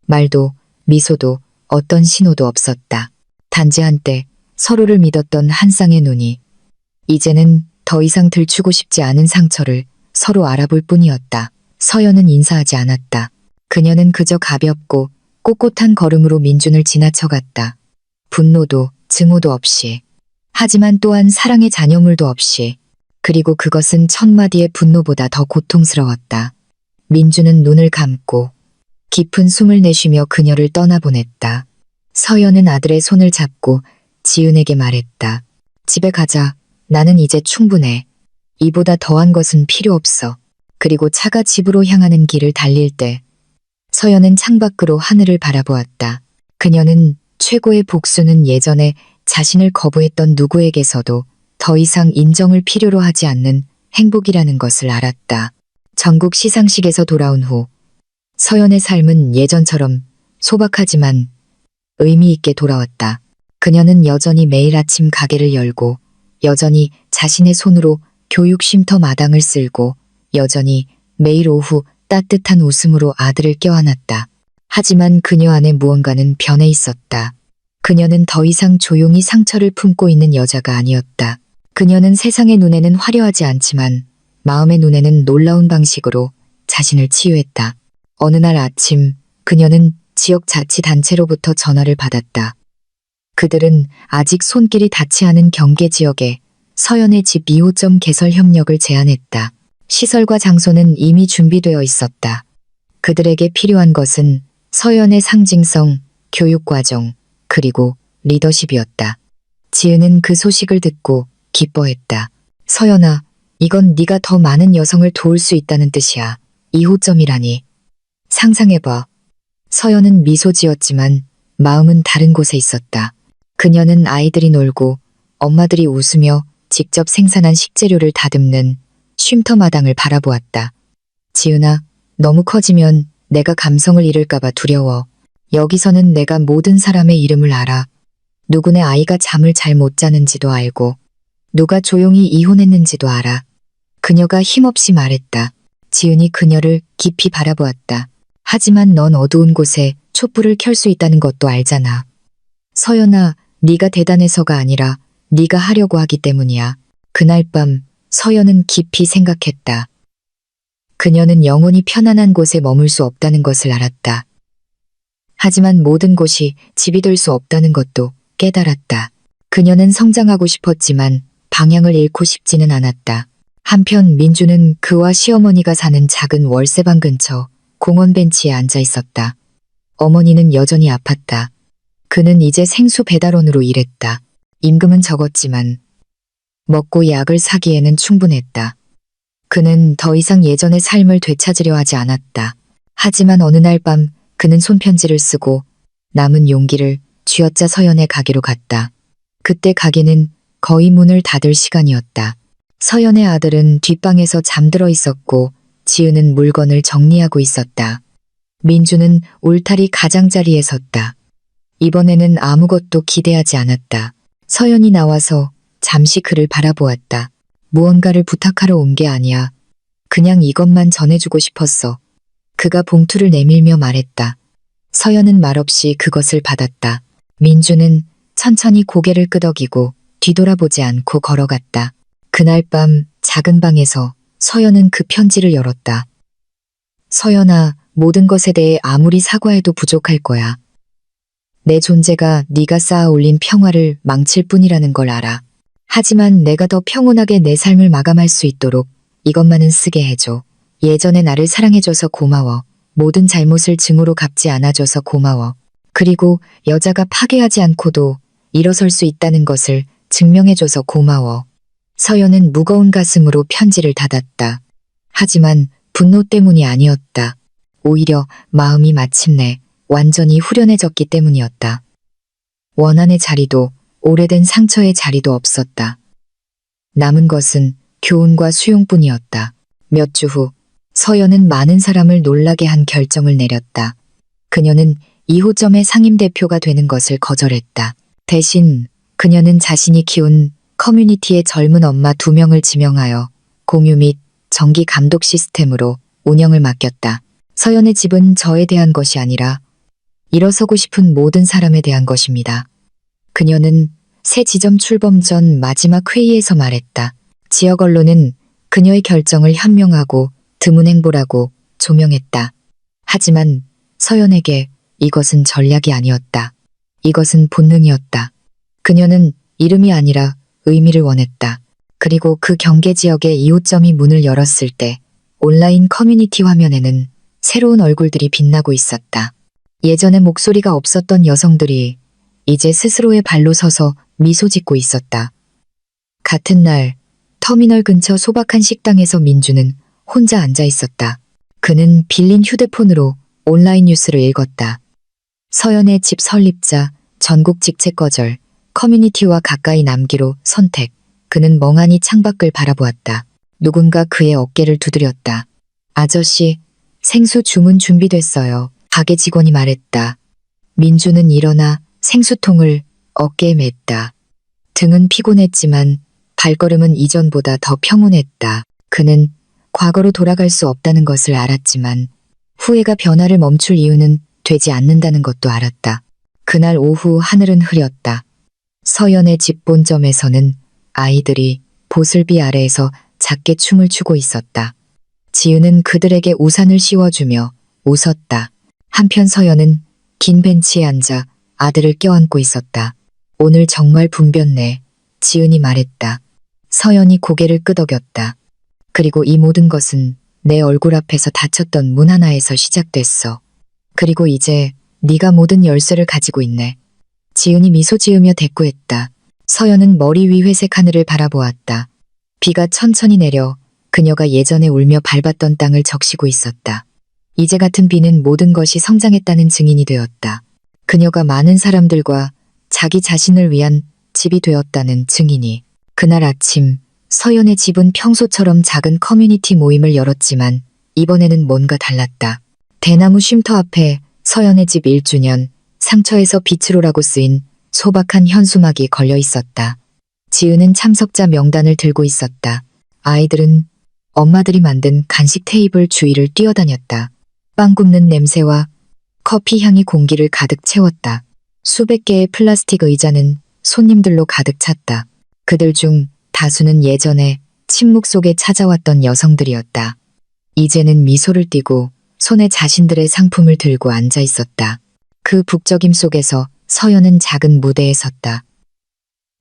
말도 미소도 어떤 신호도 없었다. 단지 한때 서로를 믿었던 한 쌍의 눈이 이제는 더 이상 들추고 싶지 않은 상처를 서로 알아볼 뿐이었다. 서연은 인사하지 않았다. 그녀는 그저 가볍고 꼿꼿한 걸음으로 민준을 지나쳐갔다. 분노도 증오도 없이. 하지만 또한 사랑의 잔여물도 없이. 그리고 그것은 천마디의 분노보다 더 고통스러웠다. 민준은 눈을 감고 깊은 숨을 내쉬며 그녀를 떠나보냈다. 서연은 아들의 손을 잡고 지은에게 말했다. 집에 가자. 나는 이제 충분해. 이보다 더한 것은 필요 없어. 그리고 차가 집으로 향하는 길을 달릴 때 서연은 창밖으로 하늘을 바라보았다. 그녀는 최고의 복수는 예전에 자신을 거부했던 누구에게서도 더 이상 인정을 필요로 하지 않는 행복이라는 것을 알았다. 전국 시상식에서 돌아온 후 서연의 삶은 예전처럼 소박하지만 의미 있게 돌아왔다. 그녀는 여전히 매일 아침 가게를 열고 여전히 자신의 손으로 교육 쉼터 마당을 쓸고 여전히 매일 오후 따뜻한 웃음으로 아들을 껴안았다. 하지만 그녀 안에 무언가는 변해 있었다. 그녀는 더 이상 조용히 상처를 품고 있는 여자가 아니었다. 그녀는 세상의 눈에는 화려하지 않지만 마음의 눈에는 놀라운 방식으로 자신을 치유했다. 어느 날 아침 그녀는 지역자치단체로부터 전화를 받았다. 그들은 아직 손길이 닿지 않은 경계 지역에 서연의 집 2호점 개설 협력을 제안했다. 시설과 장소는 이미 준비되어 있었다. 그들에게 필요한 것은 서연의 상징성, 교육과정, 그리고 리더십이었다. 지은은 그 소식을 듣고 기뻐했다. 서연아, 이건 네가 더 많은 여성을 도울 수 있다는 뜻이야. 2호점이라니. 상상해봐. 서연은 미소 지었지만 마음은 다른 곳에 있었다. 그녀는 아이들이 놀고 엄마들이 웃으며 직접 생산한 식재료를 다듬는 쉼터 마당을 바라보았다. 지은아, 너무 커지면 내가 감성을 잃을까봐 두려워. 여기서는 내가 모든 사람의 이름을 알아. 누구네 아이가 잠을 잘 못 자는지도 알고 누가 조용히 이혼했는지도 알아. 그녀가 힘없이 말했다. 지은이 그녀를 깊이 바라보았다. 하지만 넌 어두운 곳에 촛불을 켤 수 있다는 것도 알잖아. 서연아, 네가 대단해서가 아니라 네가 하려고 하기 때문이야. 그날 밤 서연은 깊이 생각했다. 그녀는 영원히 편안한 곳에 머물 수 없다는 것을 알았다. 하지만 모든 곳이 집이 될 수 없다는 것도 깨달았다. 그녀는 성장하고 싶었지만 방향을 잃고 싶지는 않았다. 한편 민주는 그와 시어머니가 사는 작은 월세방 근처 공원 벤치에 앉아 있었다. 어머니는 여전히 아팠다. 그는 이제 생수 배달원으로 일했다. 임금은 적었지만 먹고 약을 사기에는 충분했다. 그는 더 이상 예전의 삶을 되찾으려 하지 않았다. 하지만 어느 날 밤 그는 손편지를 쓰고 남은 용기를 쥐어짜 서연의 가게로 갔다. 그때 가게는 거의 문을 닫을 시간이었다. 서연의 아들은 뒷방에서 잠들어 있었고 지은은 물건을 정리하고 있었다. 민주는 울타리 가장자리에 섰다. 이번에는 아무것도 기대하지 않았다. 서연이 나와서 잠시 그를 바라보았다. 무언가를 부탁하러 온 게 아니야. 그냥 이것만 전해주고 싶었어. 그가 봉투를 내밀며 말했다. 서연은 말없이 그것을 받았다. 민주는 천천히 고개를 끄덕이고 뒤돌아보지 않고 걸어갔다. 그날 밤 작은 방에서 서연은 그 편지를 열었다. 서연아, 모든 것에 대해 아무리 사과해도 부족할 거야. 내 존재가 네가 쌓아 올린 평화를 망칠 뿐이라는 걸 알아. 하지만 내가 더 평온하게 내 삶을 마감할 수 있도록 이것만은 쓰게 해줘. 예전에 나를 사랑해줘서 고마워. 모든 잘못을 증오로 갚지 않아줘서 고마워. 그리고 여자가 파괴하지 않고도 일어설 수 있다는 것을 증명해줘서 고마워. 서연은 무거운 가슴으로 편지를 닫았다. 하지만 분노 때문이 아니었다. 오히려 마음이 마침내 완전히 후련해졌기 때문이었다. 원한의 자리도 오래된 상처의 자리도 없었다. 남은 것은 교훈과 수용뿐이었다. 몇 주 후 서연은 많은 사람을 놀라게 한 결정을 내렸다. 그녀는 2호점의 상임대표가 되는 것을 거절했다. 대신 그녀는 자신이 키운 커뮤니티의 젊은 엄마 2명을 지명하여 공유 및 정기 감독 시스템으로 운영을 맡겼다. 서연의 집은 저에 대한 것이 아니라 일어서고 싶은 모든 사람에 대한 것입니다. 그녀는 새 지점 출범 전 마지막 회의에서 말했다. 지역 언론은 그녀의 결정을 현명하고 드문 행보라고 조명했다. 하지만 서연에게 이것은 전략이 아니었다. 이것은 본능이었다. 그녀는 이름이 아니라 의미를 원했다. 그리고 그 경계 지역의 2호점이 문을 열었을 때 온라인 커뮤니티 화면에는 새로운 얼굴들이 빛나고 있었다. 예전에 목소리가 없었던 여성들이 이제 스스로의 발로 서서 미소 짓고 있었다. 같은 날 터미널 근처 소박한 식당에서 민주는 혼자 앉아 있었다. 그는 빌린 휴대폰으로 온라인 뉴스를 읽었다. 서연의 집 설립자, 전국 직책 거절, 커뮤니티와 가까이 남기로 선택. 그는 멍하니 창밖을 바라보았다. 누군가 그의 어깨를 두드렸다. 아저씨, 생수 주문 준비됐어요. 가게 직원이 말했다. 민주는 일어나 생수통을 어깨에 맸다. 등은 피곤했지만 발걸음은 이전보다 더 평온했다. 그는 과거로 돌아갈 수 없다는 것을 알았지만 후회가 변화를 멈출 이유는 되지 않는다는 것도 알았다. 그날 오후 하늘은 흐렸다. 서연의 집 본점에서는 아이들이 보슬비 아래에서 작게 춤을 추고 있었다. 지은은 그들에게 우산을 씌워주며 웃었다. 한편 서연은 긴 벤치에 앉아 아들을 껴안고 있었다. 오늘 정말 붐볐네. 지은이 말했다. 서연이 고개를 끄덕였다. 그리고 이 모든 것은 내 얼굴 앞에서 닫혔던 문 하나에서 시작됐어. 그리고 이제 네가 모든 열쇠를 가지고 있네. 지은이 미소 지으며 대꾸했다. 서연은 머리 위 회색 하늘을 바라보았다. 비가 천천히 내려 그녀가 예전에 울며 밟았던 땅을 적시고 있었다. 이제 같은 비는 모든 것이 성장했다는 증인이 되었다. 그녀가 많은 사람들과 자기 자신을 위한 집이 되었다는 증인이. 그날 아침 서연의 집은 평소처럼 작은 커뮤니티 모임을 열었지만 이번에는 뭔가 달랐다. 대나무 쉼터 앞에 서연의 집 1주년, 상처에서 빛으로라고 쓰인 소박한 현수막이 걸려 있었다. 지은은 참석자 명단을 들고 있었다. 아이들은 엄마들이 만든 간식 테이블 주위를 뛰어다녔다. 빵 굽는 냄새와 커피 향이 공기를 가득 채웠다. 수백 개의 플라스틱 의자는 손님들로 가득 찼다. 그들 중 다수는 예전에 침묵 속에 찾아왔던 여성들이었다. 이제는 미소를 띠고 손에 자신들의 상품을 들고 앉아 있었다. 그 북적임 속에서 서연은 작은 무대에 섰다.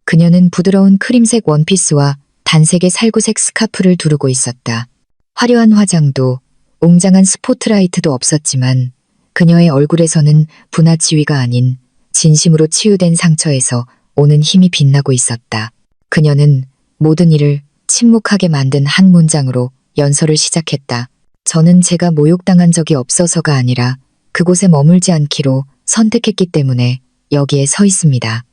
그녀는 부드러운 크림색 원피스와 단색의 살구색 스카프를 두르고 있었다. 화려한 화장도 웅장한 스포트라이트도 없었지만 그녀의 얼굴에서는 분화치위가 아닌 진심으로 치유된 상처에서 오는 힘이 빛나고 있었다. 그녀는 모든 일을 침묵하게 만든 한 문장으로 연설을 시작했다. 저는 제가 모욕당한 적이 없어서가 아니라 그곳에 머물지 않기로 선택했기 때문에 여기에 서 있습니다.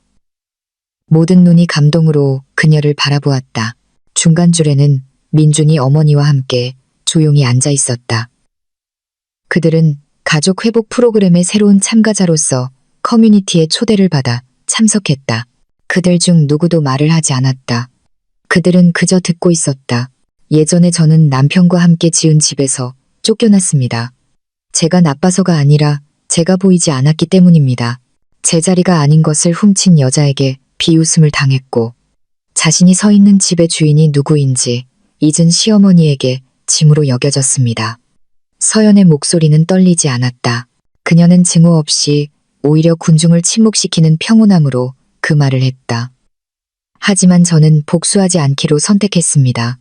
모든 눈이 감동으로 그녀를 바라보았다. 중간줄에는 민준이 어머니와 함께 조용히 앉아 있었다. 그들은 가족 회복 프로그램의 새로운 참가자로서 커뮤니티의 초대를 받아 참석했다. 그들 중 누구도 말을 하지 않았다. 그들은 그저 듣고 있었다. 예전에 저는 남편과 함께 지은 집에서 쫓겨났습니다. 제가 나빠서가 아니라 제가 보이지 않았기 때문입니다. 제자리가 아닌 것을 훔친 여자에게 비웃음을 당했고 자신이 서 있는 집의 주인이 누구인지 잊은 시어머니에게 짐으로 여겨졌습니다. 서연의 목소리는 떨리지 않았다. 그녀는 증오 없이 오히려 군중을 침묵시키는 평온함으로 그 말을 했다. 하지만 저는 복수하지 않기로 선택했습니다.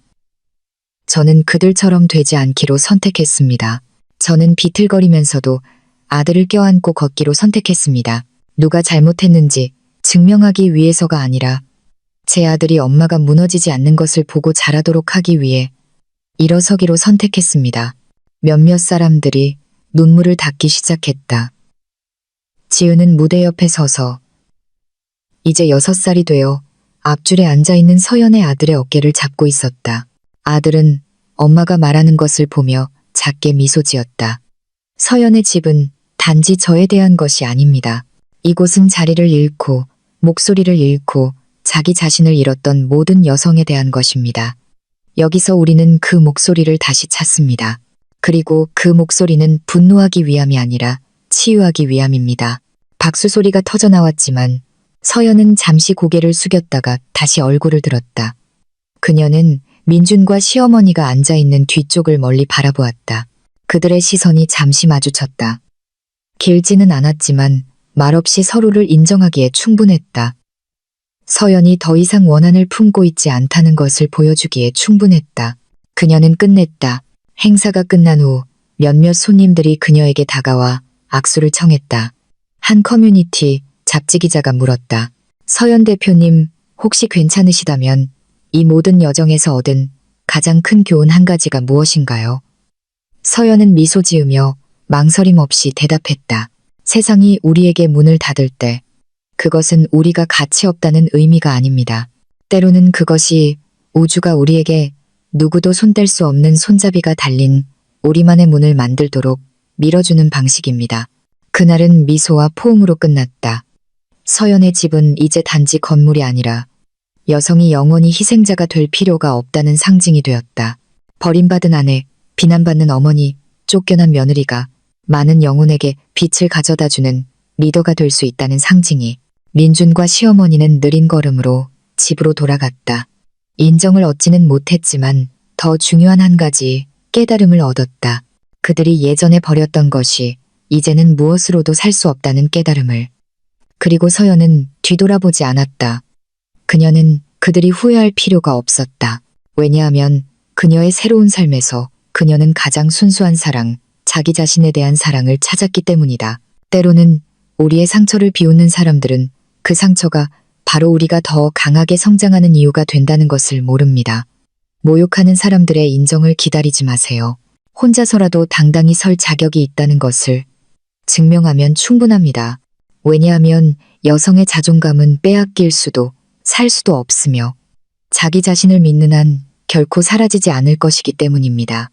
저는 그들처럼 되지 않기로 선택했습니다. 저는 비틀거리면서도 아들을 껴안고 걷기로 선택했습니다. 누가 잘못했는지 증명하기 위해서가 아니라 제 아들이 엄마가 무너지지 않는 것을 보고 자라도록 하기 위해 일어서기로 선택했습니다. 몇몇 사람들이 눈물을 닦기 시작했다. 지은은 무대 옆에 서서 이제 6살이 되어 앞줄에 앉아있는 서연의 아들의 어깨를 잡고 있었다. 아들은 엄마가 말하는 것을 보며 작게 미소 지었다. 서연의 집은 단지 저에 대한 것이 아닙니다. 이곳은 자리를 잃고 목소리를 잃고 자기 자신을 잃었던 모든 여성에 대한 것입니다. 여기서 우리는 그 목소리를 다시 찾습니다. 그리고 그 목소리는 분노하기 위함이 아니라 치유하기 위함입니다. 박수 소리가 터져 나왔지만 서연은 잠시 고개를 숙였다가 다시 얼굴을 들었다. 그녀는 민준과 시어머니가 앉아있는 뒤쪽을 멀리 바라보았다. 그들의 시선이 잠시 마주쳤다. 길지는 않았지만 말없이 서로를 인정하기에 충분했다. 서연이 더 이상 원한을 품고 있지 않다는 것을 보여주기에 충분했다. 그녀는 끝냈다. 행사가 끝난 후 몇몇 손님들이 그녀에게 다가와 악수를 청했다. 한 커뮤니티 잡지 기자가 물었다. 서연 대표님, 혹시 괜찮으시다면 이 모든 여정에서 얻은 가장 큰 교훈 한 가지가 무엇인가요? 서연은 미소 지으며 망설임 없이 대답했다. 세상이 우리에게 문을 닫을 때 그것은 우리가 가치 없다는 의미가 아닙니다. 때로는 그것이 우주가 우리에게 누구도 손댈 수 없는 손잡이가 달린 우리만의 문을 만들도록 밀어주는 방식입니다. 그날은 미소와 포옹으로 끝났다. 서연의 집은 이제 단지 건물이 아니라 여성이 영원히 희생자가 될 필요가 없다는 상징이 되었다. 버림받은 아내, 비난받는 어머니, 쫓겨난 며느리가 많은 영혼에게 빛을 가져다주는 리더가 될 수 있다는 상징이. 민준과 시어머니는 느린 걸음으로 집으로 돌아갔다. 인정을 얻지는 못했지만 더 중요한 한 가지 깨달음을 얻었다. 그들이 예전에 버렸던 것이 이제는 무엇으로도 살 수 없다는 깨달음을. 그리고 서연은 뒤돌아보지 않았다. 그녀는 그들이 후회할 필요가 없었다. 왜냐하면 그녀의 새로운 삶에서 그녀는 가장 순수한 사랑, 자기 자신에 대한 사랑을 찾았기 때문이다. 때로는 우리의 상처를 비우는 사람들은 그 상처가 바로 우리가 더 강하게 성장하는 이유가 된다는 것을 모릅니다. 모욕하는 사람들의 인정을 기다리지 마세요. 혼자서라도 당당히 설 자격이 있다는 것을 증명하면 충분합니다. 왜냐하면 여성의 자존감은 빼앗길 수도 살 수도 없으며 자기 자신을 믿는 한 결코 사라지지 않을 것이기 때문입니다.